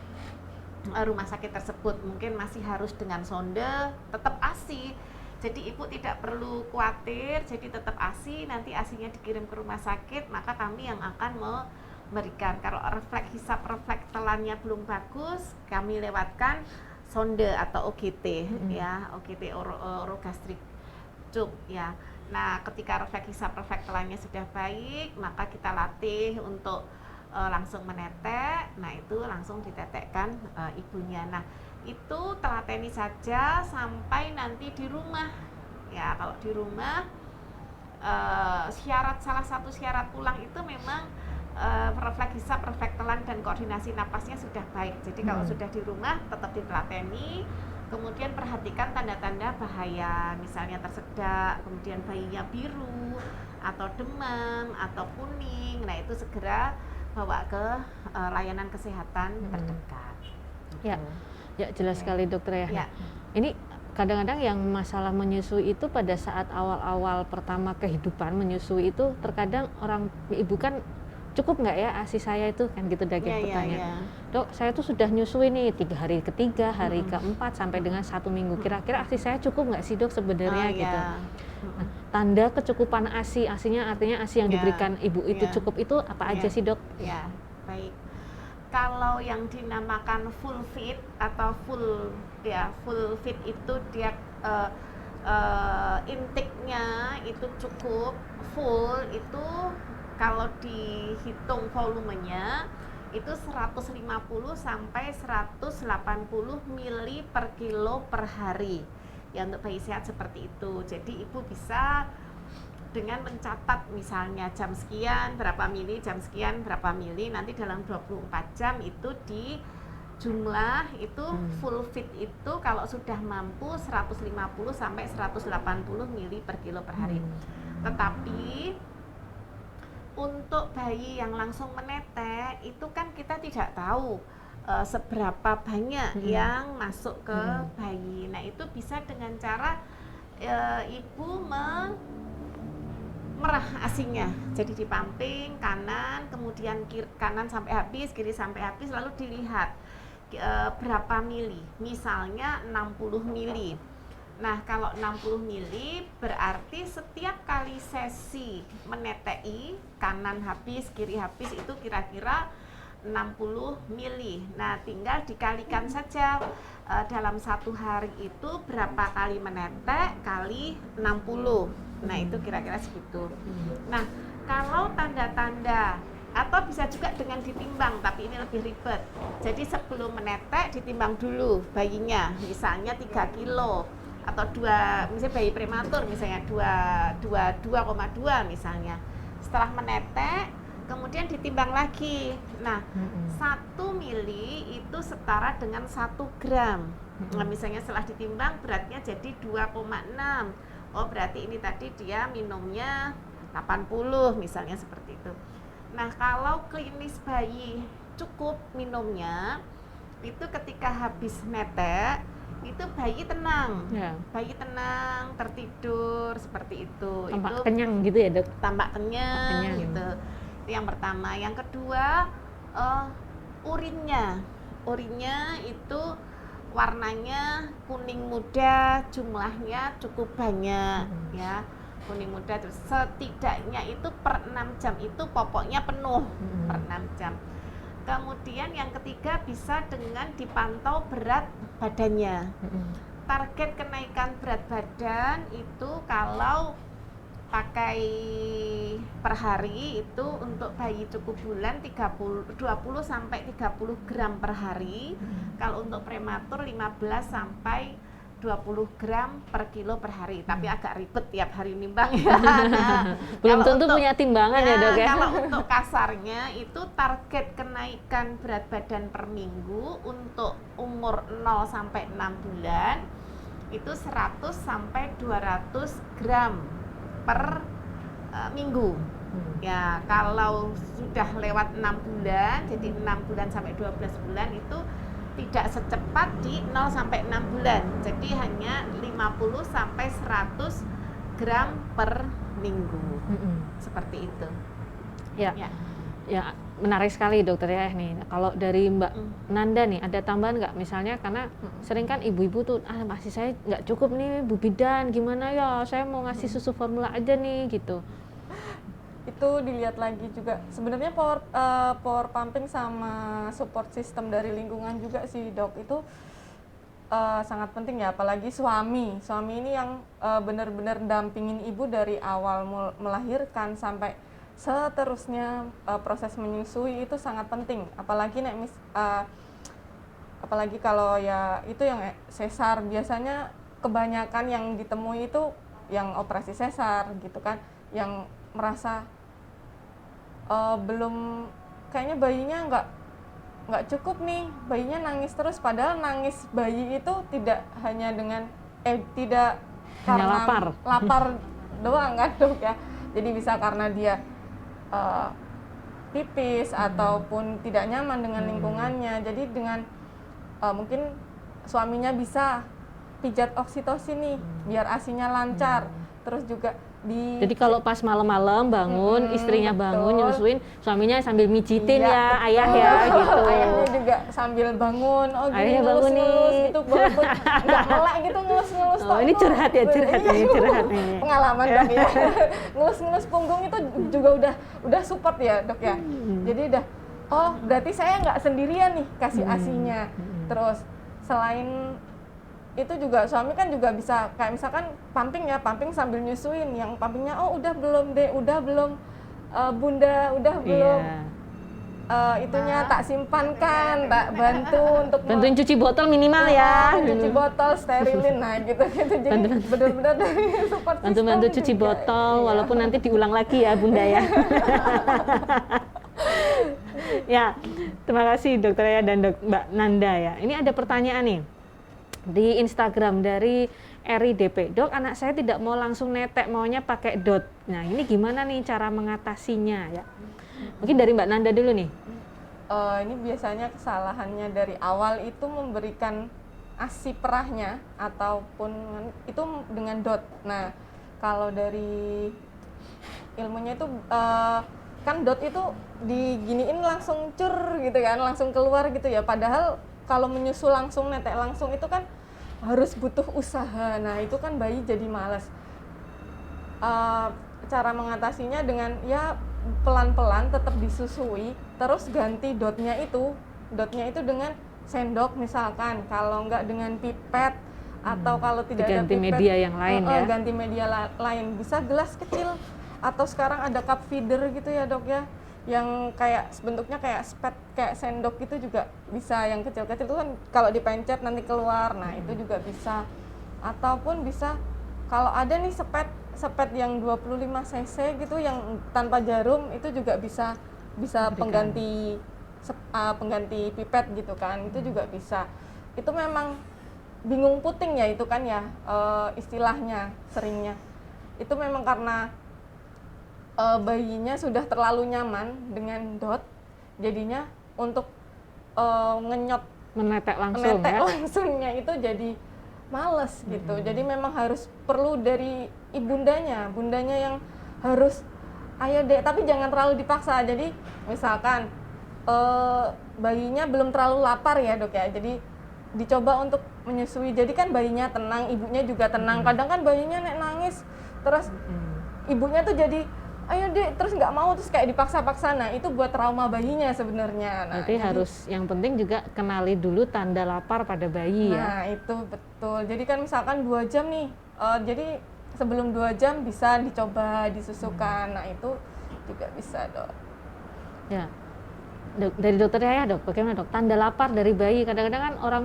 rumah sakit tersebut. Mungkin masih harus dengan sonde, tetap ASI. Jadi ibu tidak perlu khawatir, jadi tetap ASI, nanti ASI-nya dikirim ke rumah sakit, maka kami yang akan memberikan. Kalau refleks hisap, refleks telannya belum bagus, kami lewatkan sonde atau OGT ya, OGT orogastrik tube ya. Nah, ketika refleks hisap, refleks telannya sudah baik, maka kita latih untuk langsung menetek. Nah, itu langsung ditetekkan ibunya. Nah, itu telateni saja sampai nanti di rumah. Ya, kalau di rumah salah satu syarat pulang itu memang refleks hisap, refleks telan dan koordinasi napasnya sudah baik. Jadi kalau sudah di rumah tetap ditelateni, kemudian perhatikan tanda-tanda bahaya, misalnya tersedak, kemudian bayinya biru, atau demam atau kuning, nah itu segera bawa ke layanan kesehatan terdekat. Ya, ya jelas sekali dokter ya. Ya. Ini kadang-kadang yang masalah menyusui itu pada saat awal-awal pertama kehidupan menyusui itu terkadang orang ibu kan cukup nggak ya ASI saya itu kan gitu daging pertanyaan. Dok, saya tuh sudah nyusui nih 3 hari ketiga, hari keempat sampai dengan 1 minggu. Kira-kira ASI saya cukup nggak sih dok sebenarnya gitu? Nah, tanda kecukupan ASI, ASInya artinya ASI yang diberikan ibu itu cukup itu apa aja sih dok? Ya, baik. Kalau yang dinamakan full fit atau full fit itu dia intake-nya itu cukup full, itu kalau dihitung volumenya itu 150 sampai 180 mili per kilo per hari ya untuk bayi sehat seperti itu. Jadi ibu bisa dengan mencatat misalnya jam sekian berapa mili, jam sekian berapa mili, nanti dalam 24 jam itu di jumlah itu full fit itu kalau sudah mampu 150 sampai 180 mili per kilo per hari. Tetapi untuk bayi yang langsung menetek itu kan kita tidak tahu seberapa banyak yang masuk ke bayi. Nah itu bisa dengan cara ibu merah ASInya, jadi dipamping kanan, kemudian kanan sampai habis, kiri sampai habis, lalu dilihat berapa mili, misalnya 60 mili. Nah kalau 60 mili berarti setiap kali sesi menetei, kanan habis, kiri habis, itu kira-kira 60 mili. Nah tinggal dikalikan saja dalam 1 hari itu berapa kali menetek kali 60. Nah itu kira-kira segitu. Nah kalau tanda-tanda atau bisa juga dengan ditimbang, tapi ini lebih ribet. Jadi sebelum menetek ditimbang dulu bayinya, misalnya 3 kilo atau 2, misalnya bayi prematur misalnya 2,2 misalnya. Setelah menetek kemudian ditimbang lagi. Nah 1 mili itu setara dengan 1 gram. Nah misalnya setelah ditimbang beratnya jadi 2,6. Oh berarti ini tadi dia minumnya 80 misalnya seperti itu. Nah kalau klinis bayi cukup minumnya itu ketika habis netek itu bayi tenang, bayi tenang, tertidur seperti itu. Tampak itu kenyang gitu ya dok? Tampak kenyang gitu. Itu yang pertama. Yang kedua urinnya itu warnanya kuning muda, jumlahnya cukup banyak ya, kuning muda. Terus setidaknya itu per 6 jam itu popoknya penuh per 6 jam. Kemudian yang ketiga bisa dengan dipantau berat badannya. Target kenaikan berat badan itu kalau pakai per hari itu untuk bayi cukup bulan 20 sampai 30 gram per hari. Kalau untuk prematur 15 sampai 20 gram per kilo per hari. Tapi agak ribet tiap hari nimbang ya. Nah, belum tentu punya timbangan ya dok ya. Kalau untuk kasarnya itu target kenaikan berat badan per minggu untuk umur 0 sampai 6 bulan itu 100 sampai 200 gram per minggu. Ya, kalau sudah lewat 6 bulan, jadi 6 bulan sampai 12 bulan itu tidak secepat di 0 sampai 6 bulan. Jadi hanya 50 sampai 100 gram per minggu. Seperti itu. Ya. Ya, menarik sekali dokter ya nih. Kalau dari Mbak Nanda nih ada tambahan nggak? Misalnya karena sering kan ibu-ibu tuh masih saya nggak cukup nih Bu Bidan, gimana ya? Saya mau ngasih susu formula aja nih gitu. Itu dilihat lagi juga. Sebenarnya power pumping sama support system dari lingkungan juga sih dok itu sangat penting ya. Apalagi suami ini yang benar-benar dampingin ibu dari awal melahirkan sampai seterusnya proses menyusui itu sangat penting, apalagi apalagi kalau ya itu yang sesar, biasanya kebanyakan yang ditemui itu yang operasi sesar gitu kan, yang merasa belum, kayaknya bayinya nggak cukup nih, bayinya nangis terus, padahal nangis bayi itu tidak hanya dengan tidak hanya karena lapar doang kan dok ya, Jadi bisa karena dia pipis ataupun tidak nyaman dengan lingkungannya. Jadi dengan mungkin suaminya bisa pijat oksitosin nih biar ASI-nya lancar. Terus juga jadi kalau pas malam-malam bangun, istrinya bangun nyusuin, suaminya sambil mijitin ya, ayah ya gitu. Ayahnya juga sambil bangun, oh gini Ayahnya bangun ngelus-ngelus nih. gitu, walaupun nggak melek gitu ngelus-ngelus. Oh ini curhat ya, curhat ini, curhat ini. Pengalaman dok ya, ngelus-ngelus punggung itu juga udah support ya dok ya. Jadi udah, oh berarti saya nggak sendirian nih kasih ASI-nya. Terus selain itu juga suami kan juga bisa kayak misalkan pumping sambil nyusuin, yang pumpingnya oh udah belum deh, udah belum bunda, udah belum itunya tak simpankan, tak bantu untuk bantuin cuci botol minimal ya, cuci botol, sterilin, nah gitu jadi benar-benar dari support system bantu cuci juga, botol walaupun nanti diulang lagi ya bunda ya. Ya, terima kasih dokter Yaya dan Mbak Nanda ya. Ini ada pertanyaan nih di Instagram dari RIDP. Dok, anak saya tidak mau langsung netek, maunya pakai dot. Nah, ini gimana nih cara mengatasinya ya? Mungkin dari Mbak Nanda dulu nih. Ini biasanya kesalahannya dari awal itu memberikan ASI perahnya ataupun itu dengan dot. Nah, kalau dari ilmunya itu kan dot itu diginiin langsung cur gitu kan, langsung keluar gitu ya. Padahal kalau menyusul langsung, netek langsung itu kan harus butuh usaha. Nah itu kan bayi jadi malas. Cara mengatasinya dengan ya pelan-pelan tetap disusui, terus ganti dotnya itu dengan sendok misalkan. Kalau enggak dengan pipet atau kalau tidak ada ganti pipet, media yang lain ya. Ganti media lain. Bisa gelas kecil atau sekarang ada cup feeder gitu ya dok ya, yang kayak bentuknya kayak spet, kayak sendok gitu juga bisa, yang kecil-kecil itu kan kalau dipencet nanti keluar. Nah itu juga bisa, ataupun bisa kalau ada nih sepet yang 25 cc gitu yang tanpa jarum, itu juga bisa pengganti pipet gitu kan, itu juga bisa. Itu memang bingung puting ya itu kan ya, istilahnya seringnya itu memang karena bayinya sudah terlalu nyaman dengan dot, jadinya untuk menetek langsungnya itu jadi males gitu. Jadi memang harus perlu dari bundanya yang harus ayo deh, tapi jangan terlalu dipaksa. Jadi misalkan bayinya belum terlalu lapar ya dok ya, jadi dicoba untuk menyusui, jadi kan bayinya tenang, ibunya juga tenang. Kadang kan bayinya nangis terus ibunya tuh jadi ayo deh, terus nggak mau, terus kayak dipaksa-paksa. Nah itu buat trauma bayinya sebenarnya. Nah, jadi harus yang penting juga kenali dulu tanda lapar pada bayi ya. Nah itu betul. Jadi kan misalkan 2 jam nih, jadi sebelum 2 jam bisa dicoba disusukan. Nah itu juga bisa dok. Ya, dok, dari dokter Yaya dok, bagaimana dok tanda lapar dari bayi? Kadang-kadang kan orang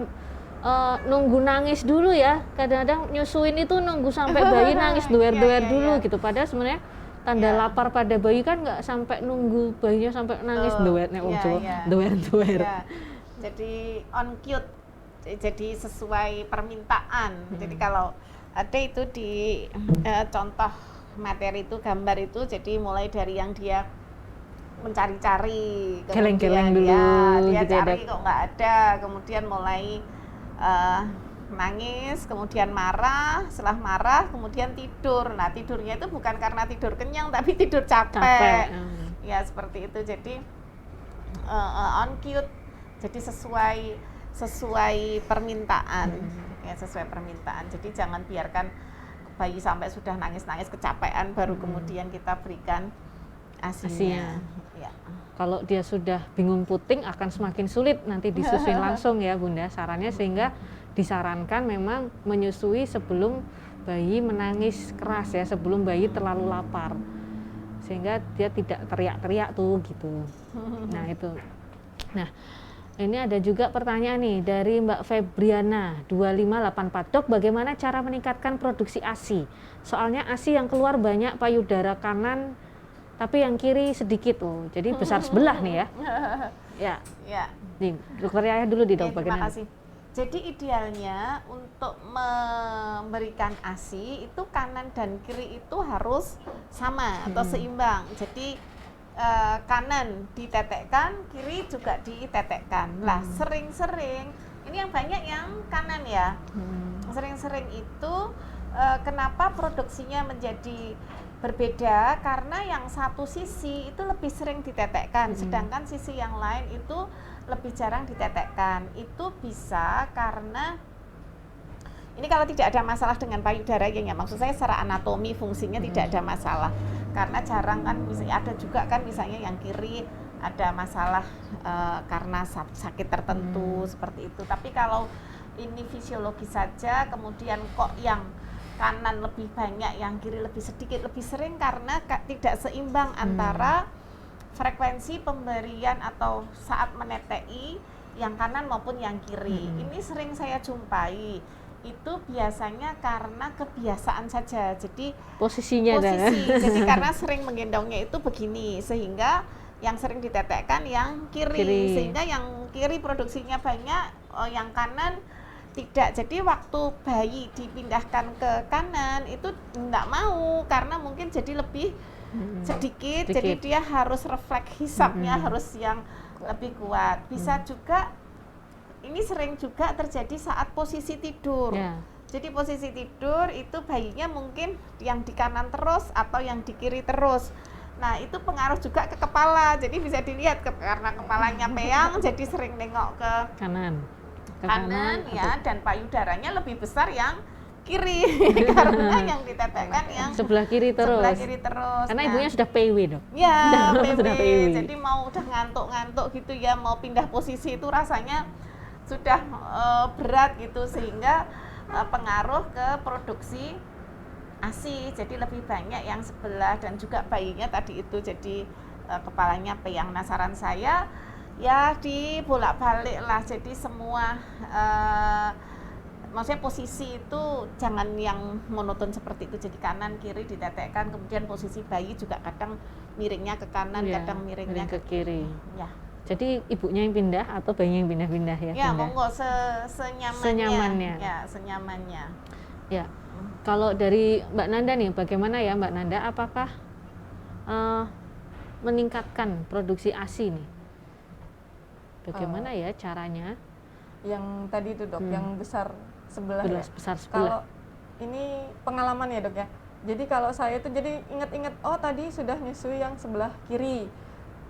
nunggu nangis dulu ya. Kadang-kadang nyusuin itu nunggu sampai bayi nangis duer-duer dulu gitu. Padahal sebenarnya tanda lapar pada bayi kan nggak sampai nunggu bayinya sampai nangis duernya duer. Jadi on cute, jadi sesuai permintaan. Jadi kalau ada itu di contoh materi itu, gambar itu, jadi mulai dari yang dia mencari-cari, geleng-geleng dulu, dia gitu cari ya, kok nggak ada, kemudian mulai nangis, kemudian marah, setelah marah kemudian tidur. Nah tidurnya itu bukan karena tidur kenyang tapi tidur capek. Ya seperti itu. Jadi on cute, jadi sesuai permintaan. Ya sesuai permintaan. Jadi jangan biarkan bayi sampai sudah nangis-nangis kecapean baru kemudian kita berikan ASI-nya. Ya. Kalau dia sudah bingung puting akan semakin sulit nanti disusuin langsung ya bunda. Sarannya sehingga disarankan memang menyusui sebelum bayi menangis keras ya, sebelum bayi terlalu lapar, sehingga dia tidak teriak-teriak tuh gitu. Nah itu. Nah ini ada juga pertanyaan nih dari Mbak Febriana 2584. Dok, bagaimana cara meningkatkan produksi ASI? Soalnya ASI yang keluar banyak payudara kanan tapi yang kiri sedikit tuh, jadi besar sebelah nih ya. Ya. Nih dokter Yaya dulu di dok, bagaimana? Terima kasih. Jadi idealnya untuk memberikan ASI itu kanan dan kiri itu harus sama atau seimbang. Jadi kanan ditetekkan, kiri juga ditetekkan. Lah sering-sering ini yang banyak yang kanan ya. Sering-sering itu kenapa produksinya menjadi berbeda? Karena yang satu sisi itu lebih sering ditetekkan, sedangkan sisi yang lain itu lebih jarang ditetekkan. Itu bisa karena ini kalau tidak ada masalah dengan payudara ya, maksud saya secara anatomi fungsinya tidak ada masalah. Karena jarang kan misalnya ada juga kan misalnya yang kiri ada masalah karena sakit tertentu seperti itu. Tapi kalau ini fisiologis saja, kemudian kok yang kanan lebih banyak, yang kiri lebih sedikit, lebih sering karena tidak seimbang antara frekuensi pemberian atau saat menetei yang kanan maupun yang kiri. Ini sering saya jumpai. Itu biasanya karena kebiasaan saja. Jadi posisi. Jadi karena sering menggendongnya itu begini, sehingga yang sering ditetekkan yang kiri. Sehingga yang kiri produksinya banyak, yang kanan tidak. Jadi waktu bayi dipindahkan ke kanan itu enggak mau karena mungkin jadi lebih sedikit, jadi dia harus refleks hisapnya harus yang lebih kuat. Bisa juga ini sering juga terjadi saat posisi tidur. Jadi posisi tidur itu bayinya mungkin yang di kanan terus atau yang di kiri terus. Nah itu pengaruh juga ke kepala. Jadi bisa dilihat karena kepalanya peyang, jadi sering nengok ke kanan ya, dan payudaranya lebih besar yang kiri karena yang ditetekkan yang sebelah kiri terus. Karena ibunya sudah PW dong. Ya, PW. Jadi mau udah ngantuk-ngantuk gitu ya, mau pindah posisi itu rasanya sudah berat gitu, sehingga pengaruh ke produksi ASI. Jadi lebih banyak yang sebelah, dan juga bayinya tadi itu jadi kepalanya peyang. Nah saran saya ya dibolak-balik lah, jadi semua maksudnya posisi itu jangan yang monoton seperti itu, jadi kanan kiri ditetekkan, kemudian posisi bayi juga kadang miringnya ke kanan, kadang miringnya ke kiri. Ya. Jadi ibunya yang pindah atau bayinya yang pindah-pindah ya? Ya, monggo senyamannya. Ya, senyamannya. Ya. Kalau dari Mbak Nanda nih, bagaimana ya Mbak Nanda? Apakah meningkatkan produksi ASI nih? Bagaimana ya caranya? Yang tadi itu dok, yang besar sebelah ya? Besar sebelah. Kalau ini pengalaman ya dok ya. Jadi kalau saya itu jadi ingat-ingat, oh tadi sudah nyusui yang sebelah kiri.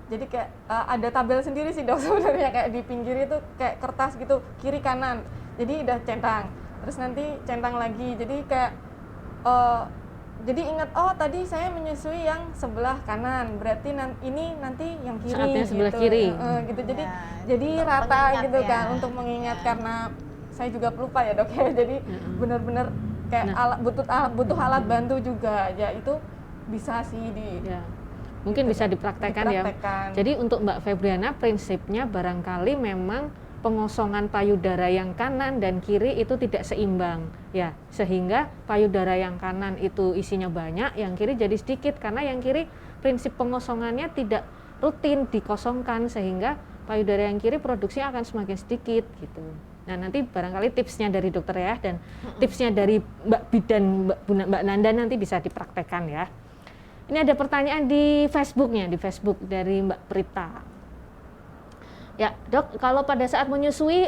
Jadi kayak ada tabel sendiri sih dok sebenarnya, kayak di pinggir itu kayak kertas gitu, kiri kanan. Jadi udah centang, terus nanti centang lagi. Jadi kayak jadi ingat, oh tadi saya menyusui yang sebelah kanan, berarti ini nanti yang kiri. Saatnya sebelah gitu. kiri. Gitu. Jadi rata gitu ya, kan untuk mengingat karena saya juga pelupa ya dok ya. Jadi benar-benar kayak butuh alat bantu juga ya, itu bisa sih mungkin bisa dipraktekkan ya. Jadi untuk Mbak Febriana prinsipnya barangkali memang pengosongan payudara yang kanan dan kiri itu tidak seimbang ya, sehingga payudara yang kanan itu isinya banyak, yang kiri jadi sedikit karena yang kiri prinsip pengosongannya tidak rutin dikosongkan, sehingga payudara yang kiri produksinya akan semakin sedikit gitu. Nah nanti barangkali tipsnya dari dokter ya, dan tipsnya dari Mbak Bidan, Mbak Nanda nanti bisa dipraktekkan ya. Ini ada pertanyaan di Facebooknya, di Facebook dari Mbak Prita. Ya dok, kalau pada saat menyusui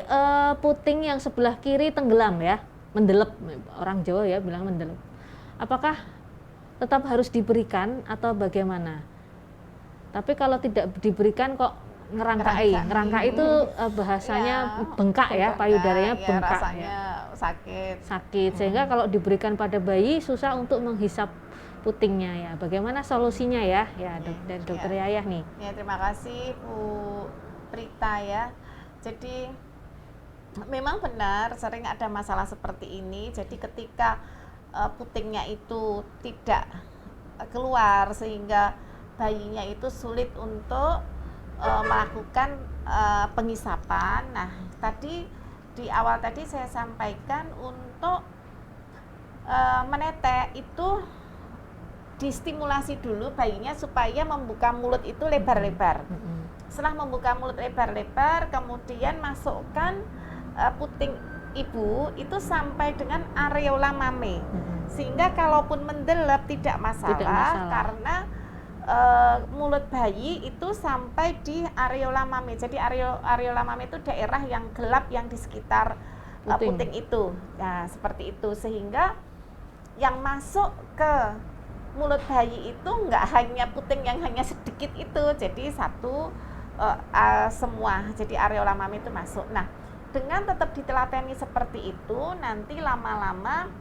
puting yang sebelah kiri tenggelam ya, mendelep, orang Jawa ya bilang mendelep. Apakah tetap harus diberikan atau bagaimana? Tapi kalau tidak diberikan kok ngerangkai itu bahasanya bengkak ya, payudaranya bengkak rasanya sakit, sehingga kalau diberikan pada bayi susah untuk menghisap putingnya ya. Bagaimana solusinya ya? Ya dari dokter Yayah nih. Ya terima kasih Bu Prita ya. Jadi memang benar sering ada masalah seperti ini. Jadi ketika putingnya itu tidak keluar sehingga bayinya itu sulit untuk melakukan pengisapan. Nah, tadi di awal tadi saya sampaikan untuk menetek itu distimulasi dulu bayinya supaya membuka mulut itu lebar-lebar. Setelah membuka mulut lebar-lebar, kemudian masukkan puting ibu itu sampai dengan areola mame, sehingga kalaupun mendelep tidak masalah. Karena mulut bayi itu sampai di areola mame. Jadi areola mame itu daerah yang gelap yang di sekitar puting itu. Nah, seperti itu, sehingga yang masuk ke mulut bayi itu nggak hanya puting yang hanya sedikit itu, jadi semua, jadi areola mame itu masuk. Nah, dengan tetap ditelateni seperti itu, nanti lama-lama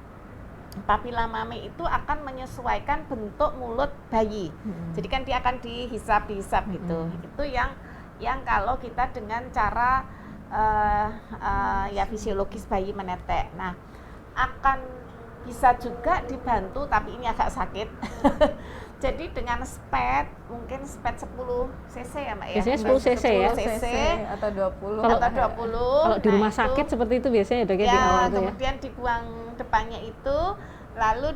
papila mame itu akan menyesuaikan bentuk mulut bayi. Jadi kan dia akan dihisap-hisap gitu. Itu yang kalau kita dengan cara ya fisiologis bayi menetek. Nah, akan bisa juga dibantu, tapi ini agak sakit. Jadi dengan spet, mungkin spet 10 cc ya Mbak ya? Biasanya 10 cc ya? 10 cc atau 20. Kalau 20. Kalau di rumah sakit seperti itu biasanya Dok ya, di awal itu ya? Kemudian dibuang depannya itu, lalu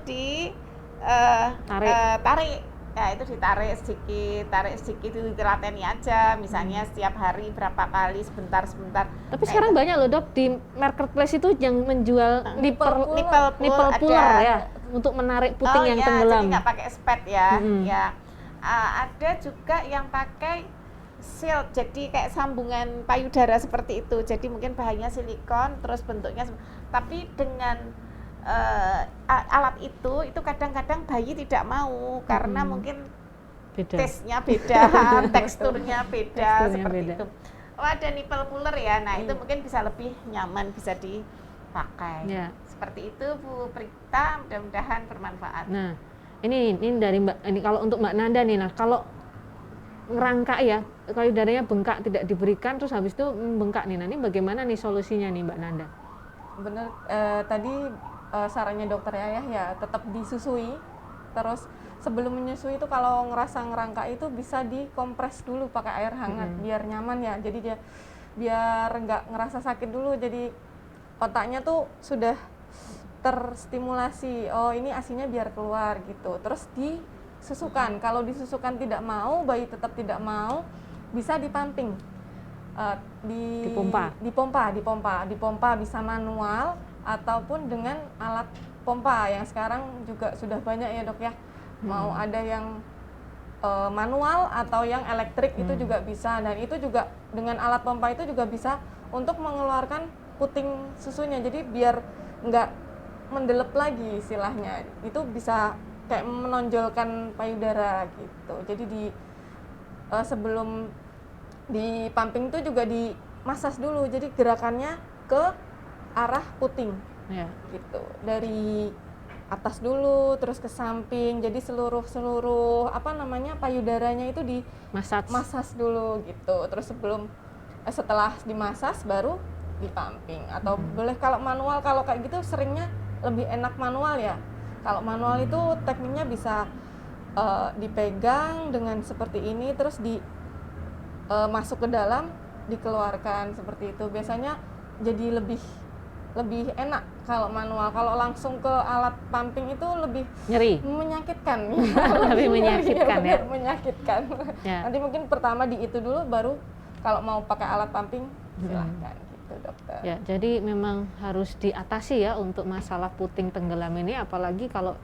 tarik. Ya itu tarik sedikit, ditelateni aja, misalnya setiap hari berapa kali, sebentar. Tapi sekarang banyak loh Dok, di marketplace itu yang menjual nipple puller ya, untuk menarik puting yang tenggelam. Jadi nggak pakai spet ya. Ya, ada juga yang pakai shield, jadi kayak sambungan payudara seperti itu. Jadi mungkin bahannya silikon, terus bentuknya, tapi dengan alat itu kadang-kadang bayi tidak mau karena mungkin taste-nya beda, teksturnya beda seperti itu. Oh, ada nipple puller ya, nah itu mungkin bisa lebih nyaman, bisa dipakai. Seperti itu Bu Prita, mudah-mudahan bermanfaat. Nah, ini dari Mbak, ini kalau untuk Mbak Nanda nih, nah kalau ngerangka ya, payudaranya bengkak tidak diberikan, terus habis itu bengkak nih, nah ini bagaimana nih solusinya nih Mbak Nanda? Bener, tadi sarannya dokter Yayah ya tetap disusui, terus sebelum menyusui itu kalau ngerasa ngerangka itu bisa dikompres dulu pakai air hangat biar nyaman ya, jadi dia biar nggak ngerasa sakit dulu, jadi otaknya tuh sudah terstimulasi, oh ini asinya biar keluar gitu, terus disusukan. Kalau disusukan tidak mau, bayi tetap tidak mau, bisa dipumping, dipompa bisa manual ataupun dengan alat pompa yang sekarang juga sudah banyak ya Dok ya. Mau ada yang manual atau yang elektrik itu juga bisa, dan itu juga dengan alat pompa itu juga bisa untuk mengeluarkan puting susunya, jadi biar nggak mendelep lagi istilahnya, itu bisa kayak menonjolkan payudara gitu. Jadi sebelum di pumping itu juga dimasas dulu, jadi gerakannya ke arah puting gitu, dari atas dulu terus ke samping, jadi seluruh payudaranya itu dimasas dulu gitu. Terus setelah dimasas baru dipumping, atau boleh kalau manual, kalau kayak gitu seringnya lebih enak manual ya. Kalau manual itu tekniknya bisa dipegang dengan seperti ini, terus masuk ke dalam, dikeluarkan seperti itu. Biasanya jadi lebih enak kalau manual. Kalau langsung ke alat pumping itu lebih nyeri, menyakitkan. lebih menyakitkan ya. Menyakitkan. Ya. Nanti mungkin pertama di itu dulu, baru kalau mau pakai alat pumping silahkan gitu dokter. Ya, jadi memang harus diatasi ya untuk masalah puting tenggelam ini, apalagi kalau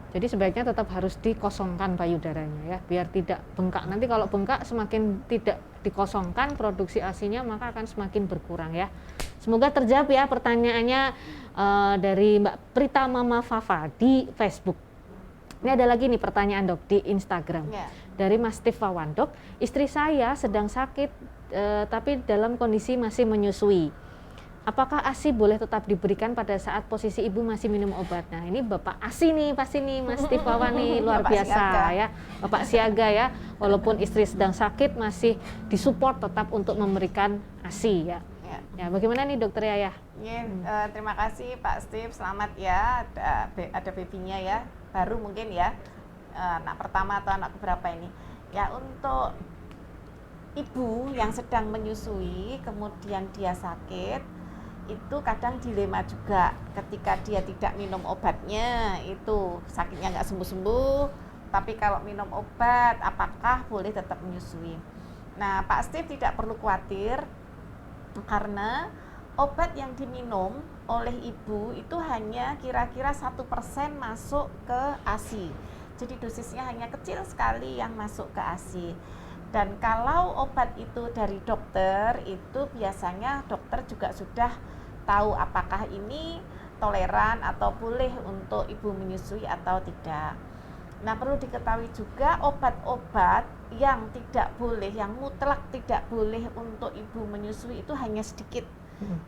jadi sebaiknya tetap harus dikosongkan payudaranya ya, biar tidak bengkak. Nanti kalau bengkak semakin tidak dikosongkan produksi ASI-nya, maka akan semakin berkurang ya. Semoga terjawab ya pertanyaannya dari Mbak Prita Mama Fafa di Facebook. Ini ada lagi nih pertanyaan Dok di Instagram dari Mas Tifawan. Dok, istri saya sedang sakit tapi dalam kondisi masih menyusui. Apakah ASI boleh tetap diberikan pada saat posisi ibu masih minum obat? Nah, ini Bapak ASI nih pasti nih Mas Tifawan nih, luar biasa siaga. Ya. Bapak siaga ya, walaupun istri sedang sakit masih disupport tetap untuk memberikan ASI ya. Ya, bagaimana nih Dokter Yayah? Terima kasih Pak Steve, selamat ya, ada babynya ya, baru mungkin ya, anak pertama atau anak keberapa ini. Ya, untuk ibu yang sedang menyusui kemudian dia sakit, itu kadang dilema juga ketika dia tidak minum obatnya, itu sakitnya nggak sembuh-sembuh, tapi kalau minum obat apakah boleh tetap menyusui? Nah, Pak Steve tidak perlu khawatir, karena obat yang diminum oleh ibu itu hanya kira-kira 1% masuk ke ASI. Jadi dosisnya hanya kecil sekali yang masuk ke ASI. Dan kalau obat itu dari dokter, itu biasanya dokter juga sudah tahu apakah ini toleran atau boleh untuk ibu menyusui atau tidak. Nah, perlu diketahui juga obat-obat yang tidak boleh, yang mutlak tidak boleh untuk ibu menyusui itu hanya sedikit.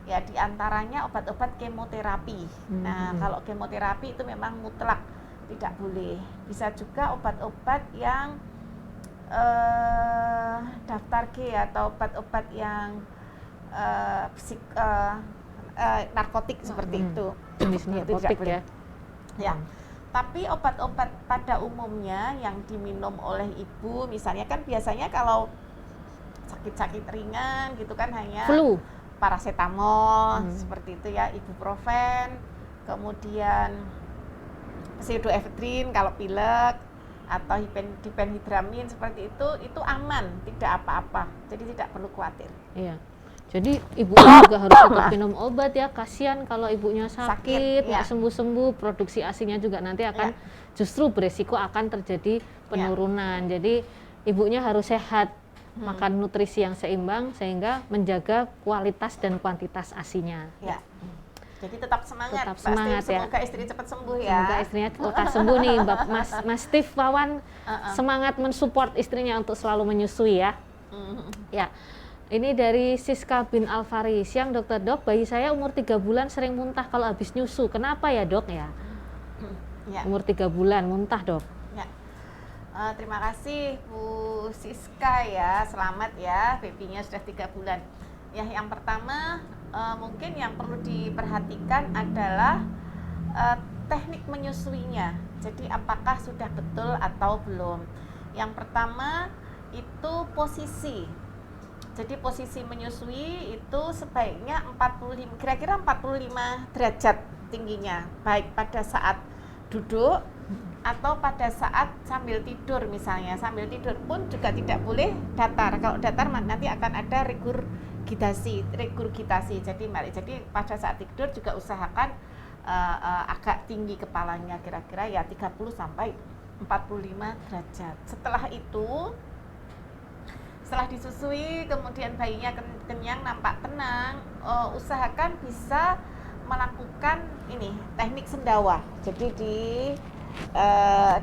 Ya, diantaranya obat-obat kemoterapi. Nah, kalau kemoterapi itu memang mutlak tidak boleh. Bisa juga obat-obat yang daftar G atau obat-obat yang narkotik seperti itu. Jenis narkotik ya. Ya. Tapi obat-obat pada umumnya yang diminum oleh ibu, misalnya kan biasanya kalau sakit-sakit ringan gitu kan hanya Flu, paracetamol seperti itu ya, ibuprofen, kemudian pseudoephedrine kalau pilek, atau diphenhydramin seperti itu aman, tidak apa-apa, jadi tidak perlu khawatir. iya. Jadi ibunya juga harus tetap minum obat ya, kasihan kalau ibunya sakit, nggak sembuh-sembuh, produksi ASI-nya juga nanti akan justru beresiko akan terjadi penurunan. Jadi ibunya harus sehat, makan nutrisi yang seimbang sehingga menjaga kualitas dan kuantitas ASI-nya. Ya. Jadi tetap semangat, tetap semangat ya. Semoga istri cepat sembuh ya. Semoga istrinya lekas sembuh nih, Mas Steve Wawan semangat mensupport istrinya untuk selalu menyusui ya. Ya. Ini dari Siska bin Alfari. Siang Dokter, Dok, bayi saya umur 3 bulan sering muntah kalau habis nyusu. Kenapa ya Dok ya? Umur 3 bulan muntah Dok. Ya. Terima kasih Bu Siska ya, selamat ya, babynya sudah 3 bulan. Ya, yang pertama mungkin yang perlu diperhatikan adalah teknik menyusuinya. Jadi apakah sudah betul atau belum. Yang pertama itu posisi. Jadi posisi menyusui itu sebaiknya kira-kira 45 derajat tingginya, baik pada saat duduk atau pada saat sambil tidur misalnya. Sambil tidur pun juga tidak boleh datar. Kalau datar nanti akan ada regurgitasi. Jadi pada saat tidur juga usahakan agak tinggi kepalanya, kira-kira ya 30 sampai 45 derajat. Setelah disusui, kemudian bayinya kenyang, nampak tenang, usahakan bisa melakukan ini teknik sendawa. Jadi di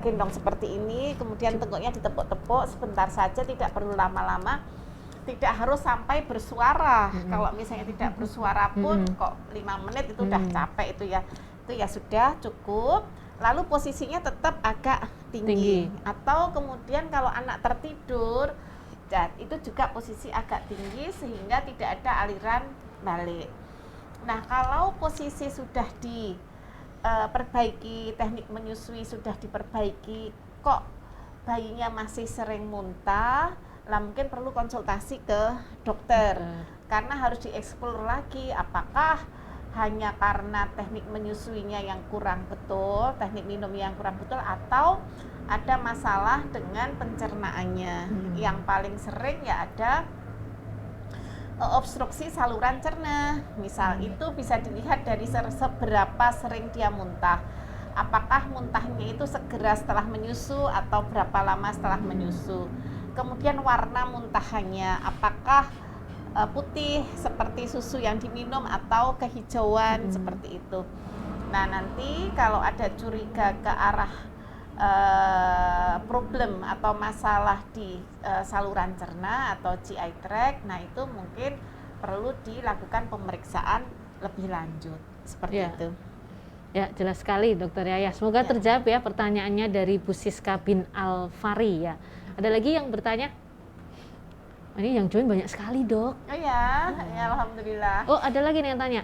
gendong seperti ini, kemudian tengkuknya ditepuk-tepuk sebentar saja, tidak perlu lama-lama, tidak harus sampai bersuara. Kalau misalnya tidak bersuara pun kok 5 menit itu udah capek itu ya sudah cukup. Lalu posisinya tetap agak tinggi. Atau kemudian kalau anak tertidur, itu juga posisi agak tinggi sehingga tidak ada aliran balik. Nah, kalau posisi sudah diperbaiki, teknik menyusui sudah diperbaiki, kok bayinya masih sering muntah, lah mungkin perlu konsultasi ke dokter. Karena harus dieksplor lagi apakah hanya karena teknik menyusuinya yang kurang betul, teknik minumnya yang kurang betul, atau ada masalah dengan pencernaannya. Yang paling sering ya ada obstruksi saluran cerna. Misal itu bisa dilihat dari seberapa sering dia muntah. Apakah muntahnya itu segera setelah menyusu atau berapa lama setelah menyusu. Kemudian warna muntahannya, apakah putih seperti susu yang diminum atau kehijauan seperti itu. Nah, nanti kalau ada curiga ke arah problem atau masalah di saluran cerna atau GI tract, nah itu mungkin perlu dilakukan pemeriksaan lebih lanjut seperti itu. Ya, jelas sekali Dokter Yaya. Semoga terjawab ya pertanyaannya dari Bu Siska bin Alfari ya. Ada lagi yang bertanya? Ini yang join banyak sekali Dok. Oh ya, alhamdulillah. Oh, ada lagi nih yang tanya.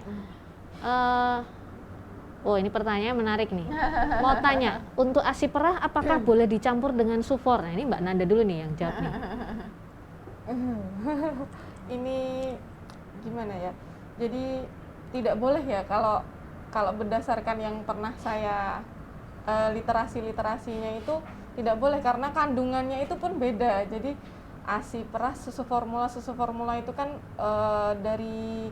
Oh, ini pertanyaan menarik nih. Mau tanya, untuk ASI perah apakah boleh dicampur dengan sufor? Nah, ini Mbak Nanda dulu nih yang jawab nih. Ini gimana ya? Jadi tidak boleh ya kalau berdasarkan yang pernah saya literasinya itu tidak boleh karena kandungannya itu pun beda. Jadi ASI perah susu formula itu kan dari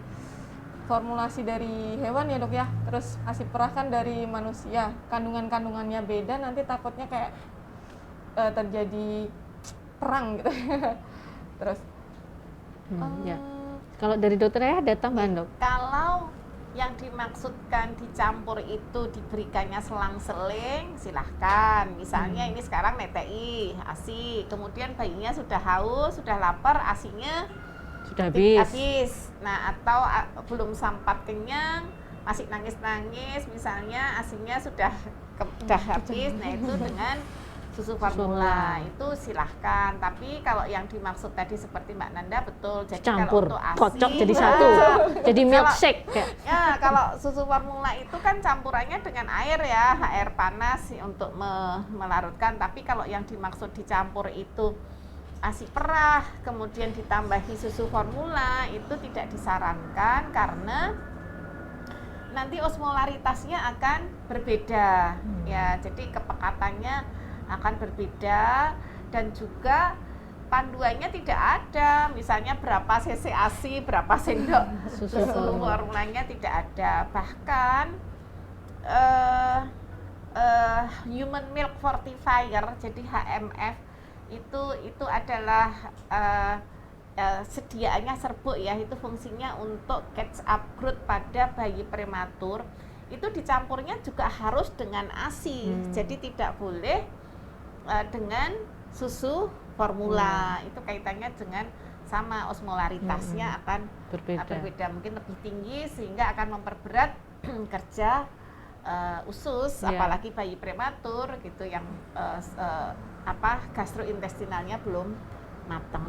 formulasi dari hewan ya dok ya, terus ASI perah kan dari manusia, kandungannya beda, nanti takutnya kayak terjadi perang gitu. Terus Ya. Kalau dari dokter Yaya ada tambahan dok? Kalau yang dimaksudkan dicampur itu diberikannya selang-seling, silahkan. Misalnya ini sekarang netei, ASI, kemudian bayinya sudah haus, sudah lapar, ASInya Sudah habis. Nah, atau belum sampat kenyang, masih nangis-nangis, misalnya ASInya sudah habis. Nah, itu dengan susu formula itu silahkan. Tapi kalau yang dimaksud tadi seperti Mbak Nanda betul. Jadi campur, kalau untuk ASI, kocok jadi satu, jadi milkshake. Ya, kalau susu formula itu kan campurannya dengan air ya, air panas untuk melarutkan. Tapi kalau yang dimaksud dicampur itu ASI perah, kemudian ditambahi susu formula, itu tidak disarankan karena nanti osmolaritasnya akan berbeda. Ya, jadi kepekatannya akan berbeda dan juga panduannya tidak ada, misalnya berapa cc ASI, berapa sendok susu formulanya tidak ada. Bahkan human milk fortifier, jadi HMF itu adalah sediaannya serbuk ya, itu fungsinya untuk catch up growth pada bayi prematur. Itu dicampurnya juga harus dengan ASI, jadi tidak boleh dengan susu formula. Itu kaitannya dengan sama osmolaritasnya akan berbeda, mungkin lebih tinggi sehingga akan memperberat kerja usus, apalagi bayi prematur gitu yang gastrointestinalnya belum matang.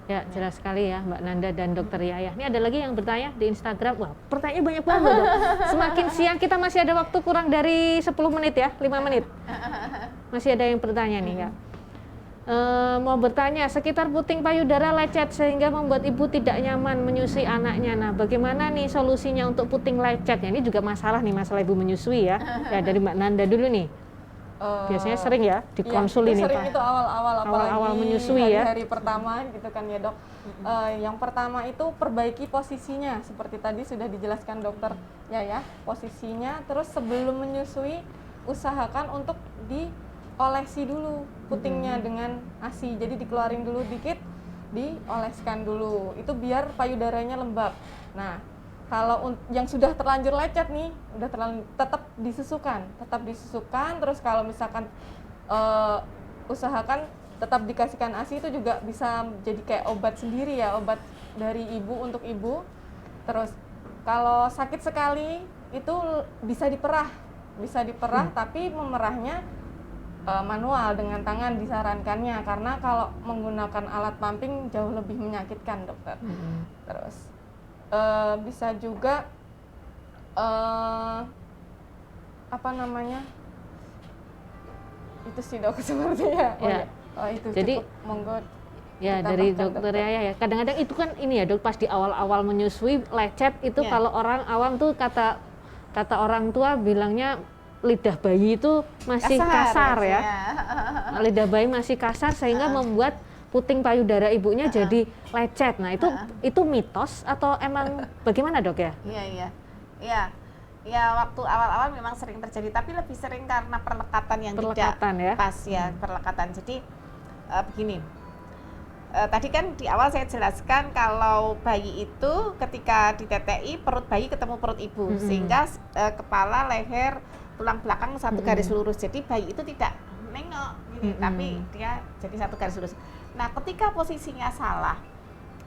Ya, jelas sekali ya Mbak Nanda dan Dokter Yaya. Ini ada lagi yang bertanya di Instagram. Wah, pertanyaan banyak banget dok. Semakin siang kita masih ada waktu kurang dari 10 menit ya, 5 menit. Masih ada yang bertanya nih ya. Mau bertanya, sekitar puting payudara lecet sehingga membuat ibu tidak nyaman menyusui anaknya. Nah, bagaimana nih solusinya untuk puting lecet? Ya, ini juga masalah ibu menyusui ya. Ya, dari Mbak Nanda dulu nih. Biasanya sering ya dikonsul ini sering Pak. Itu awal-awal menyusui ya. Hari pertama gitu kan ya dok. Yang pertama itu perbaiki posisinya seperti tadi sudah dijelaskan dokter ya, posisinya. Terus sebelum menyusui usahakan untuk diolesi dulu putingnya dengan ASI. Jadi dikeluarin dulu dikit, dioleskan dulu. Itu biar payudaranya lembab. Nah, kalau yang sudah terlanjur lecet nih, tetap disusukan. Terus kalau misalkan usahakan tetap dikasihkan ASI, itu juga bisa jadi kayak obat sendiri ya, obat dari ibu untuk ibu. Terus kalau sakit sekali itu bisa diperah, tapi memerahnya manual dengan tangan disarankannya, karena kalau menggunakan alat pumping jauh lebih menyakitkan dokter. Terus bisa juga itu sih dok sepertinya. Itu jadi cukup, monggo. Ya, dari dokter Yaya ya. Kadang-kadang itu kan ini ya dok, pas di awal-awal menyusui lecet itu kalau orang awam tuh kata orang tua bilangnya lidah bayi itu masih kasar ya. Lidah bayi masih kasar sehingga membuat puting payudara ibunya jadi lecet. Nah, itu mitos atau emang bagaimana dok ya? Iya. Ya, waktu awal-awal memang sering terjadi, tapi lebih sering karena perlekatan yang tidak pas ya, perlekatan. Jadi begini. Tadi kan di awal saya jelaskan kalau bayi itu ketika ditetei perut bayi ketemu perut ibu, sehingga kepala, leher, tulang belakang satu garis lurus. Jadi bayi itu tidak nengok gini, tapi dia jadi satu garis lurus. Nah, ketika posisinya salah,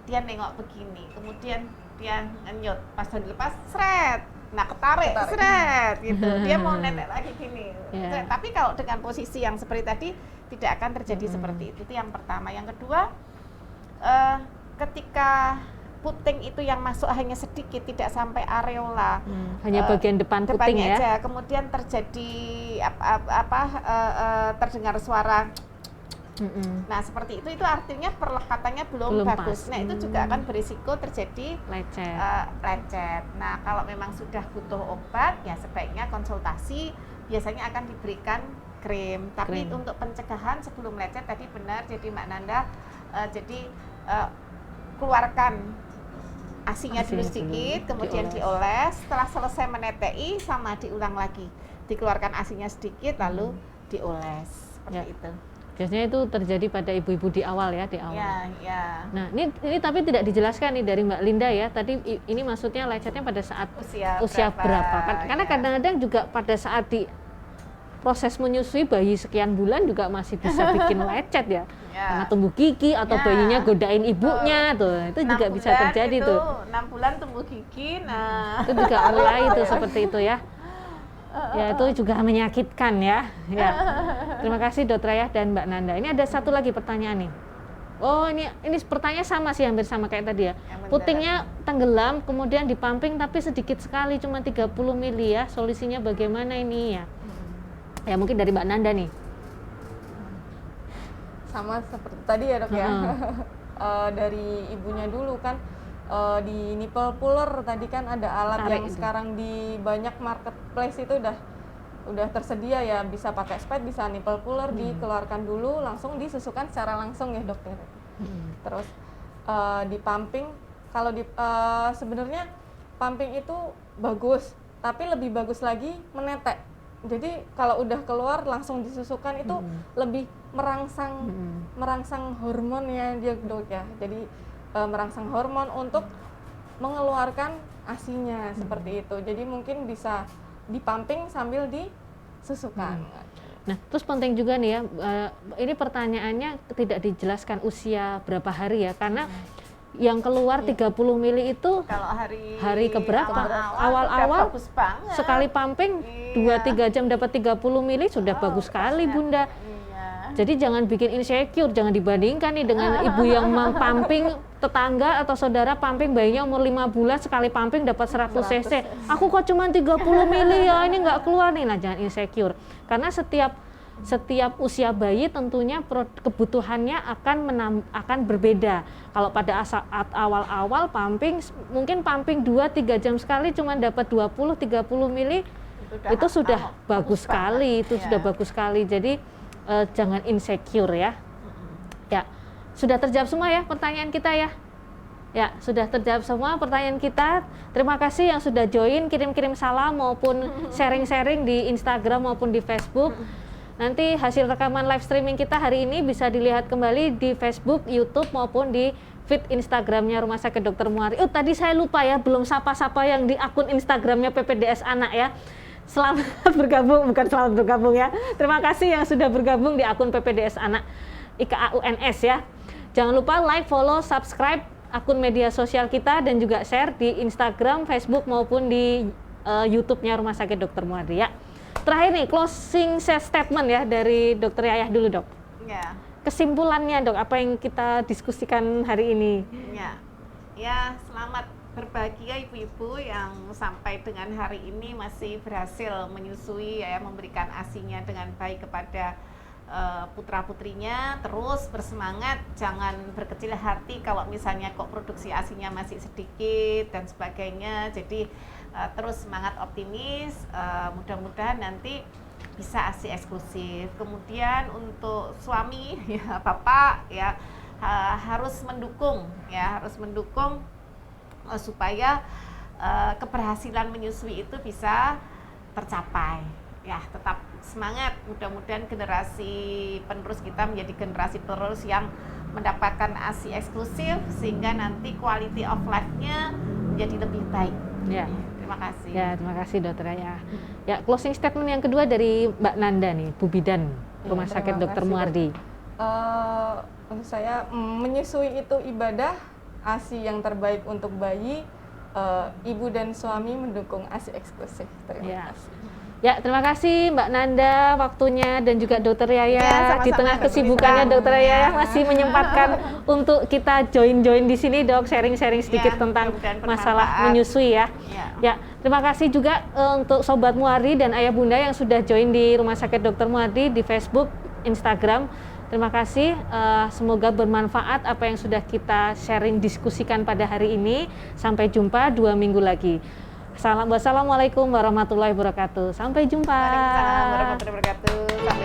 dia nengok begini, kemudian dia ngenyut, pas dilepas, seret, nah ketarik. Seret, gitu. Dia mau netek lagi gini. Tapi kalau dengan posisi yang seperti tadi, tidak akan terjadi seperti itu. Itu yang pertama. Yang kedua, ketika puting itu yang masuk hanya sedikit, tidak sampai areola, hanya bagian depan puting ya. Aja. Kemudian terjadi terdengar suara. Nah, seperti itu artinya perlekatannya belum bagus. Nah, itu juga akan berisiko terjadi lecet. Nah, kalau memang sudah butuh obat, ya sebaiknya konsultasi. Biasanya akan diberikan krim. Tapi untuk pencegahan sebelum lecet tadi benar, jadi Mbak Nanda, keluarkan ASI-nya dulu ASI-nya sedikit, dulu, kemudian dioles. Setelah selesai menetei, sama diulang lagi. Dikeluarkan ASI-nya sedikit, lalu dioles. Seperti itu. Biasanya itu terjadi pada ibu-ibu di awal ya, di awal. Ya. Nah, ini tapi tidak dijelaskan nih dari Mbak Linda ya. Tadi ini maksudnya lecetnya pada saat usia berapa? Karena kadang-kadang juga pada saat di proses menyusui bayi sekian bulan juga masih bisa bikin lecet ya. Karena tumbuh gigi atau bayinya godain ibunya tuh. Itu juga bisa terjadi itu, tuh. 6 bulan tumbuh gigi. Nah, Itu juga mulai itu seperti itu ya. Ya itu juga menyakitkan ya. Terima kasih Dokter Raya dan Mbak Nanda. Ini ada satu lagi pertanyaan nih. Oh ini pertanyaan sama sih, hampir sama kayak tadi ya. Putingnya tenggelam kemudian dipumping tapi sedikit sekali, cuma 30 mili ya. Solusinya bagaimana ini ya? Ya mungkin dari Mbak Nanda nih. Sama seperti tadi ya dok ya. Dari ibunya dulu kan. Di nipple puller tadi kan ada alat yang sekarang di banyak marketplace itu udah tersedia ya, bisa pakai spade, bisa nipple puller, dikeluarkan dulu langsung disusukan secara langsung ya dokter. Terus di pumping, kalau sebenarnya pumping itu bagus, tapi lebih bagus lagi menetek. Jadi kalau udah keluar langsung disusukan itu lebih merangsang hormonnya dia dok ya. Jadi merangsang hormon untuk mengeluarkan ASI-nya seperti itu. Jadi mungkin bisa dipumping sambil disusukan. Nah, terus penting juga nih ya, ini pertanyaannya tidak dijelaskan usia berapa hari ya, karena yang keluar 30 mili itu kalau hari keberapa? Awal-awal sekali pumping 2-3 jam dapat 30 mili sudah bagus sekali Bunda. Jadi jangan bikin insecure, jangan dibandingkan nih dengan ibu yang pumping, tetangga atau saudara pumping bayinya umur 5 bulan sekali pumping dapat 100 cc. Aku kok cuma 30 mili ya, ini nggak keluar nih. Nah, jangan insecure. Karena setiap usia bayi tentunya kebutuhannya akan berbeda. Kalau pada awal-awal pumping, mungkin pumping 2-3 jam sekali cuma dapat 20-30 mili, itu sudah bagus sekali, sudah bagus sekali. Jadi jangan insecure ya. Ya, sudah terjawab semua ya pertanyaan kita ya. Ya, sudah terjawab semua pertanyaan kita. Terima kasih yang sudah join, kirim-kirim salam maupun sharing-sharing di Instagram maupun di Facebook. Nanti hasil rekaman live streaming kita hari ini bisa dilihat kembali di Facebook, YouTube maupun di feed Instagramnya Rumah Sakit Dr. Muardi. Tadi saya lupa ya, belum sapa-sapa yang di akun Instagramnya PPDS Anak ya. Selamat bergabung, bukan selamat bergabung ya. Terima kasih yang sudah bergabung di akun PPDS Anak IKAUNS ya. Jangan lupa like, follow, subscribe akun media sosial kita dan juga share di Instagram, Facebook maupun di YouTube-nya Rumah Sakit Dr. Muardi ya. Terakhir nih, closing statement ya dari Dokter Yayah dulu dok. Ya. Kesimpulannya dok, apa yang kita diskusikan hari ini? Ya selamat berbahagia ibu-ibu yang sampai dengan hari ini masih berhasil menyusui ya, memberikan ASI-nya dengan baik kepada putra-putrinya. Terus bersemangat, jangan berkecil hati kalau misalnya kok produksi ASI-nya masih sedikit dan sebagainya. Jadi terus semangat, optimis, mudah-mudahan nanti bisa ASI eksklusif. Kemudian untuk suami ya, bapak ya, harus mendukung supaya keberhasilan menyusui itu bisa tercapai. Ya, tetap semangat. Mudah-mudahan generasi penerus kita menjadi generasi penerus yang mendapatkan ASI eksklusif sehingga nanti quality of life-nya menjadi lebih baik. Ya. Terima kasih. Ya, terima kasih Dokter Yayah. Ya, closing statement yang kedua dari Mbak Nanda nih, Bu Bidan, Rumah Sakit Dr. Muardi. Untuk saya menyusui itu ibadah. ASI yang terbaik untuk bayi, ibu dan suami mendukung ASI eksklusif. Terima kasih. Ya, terima kasih Mbak Nanda waktunya dan juga Dokter Yayah. Di tengah kesibukannya Dokter Yayah masih menyempatkan untuk kita join di sini dok, sharing sedikit tentang masalah menyusui ya. Ya, terima kasih juga untuk Sobat Muardi dan Ayah Bunda yang sudah join di Rumah Sakit Dr. Muardi di Facebook, Instagram. Terima kasih, semoga bermanfaat apa yang sudah kita sharing diskusikan pada hari ini. Sampai jumpa 2 minggu lagi. Wassalamualaikum warahmatullahi wabarakatuh. Sampai jumpa. Waalaikumsalam warahmatullahi wabarakatuh.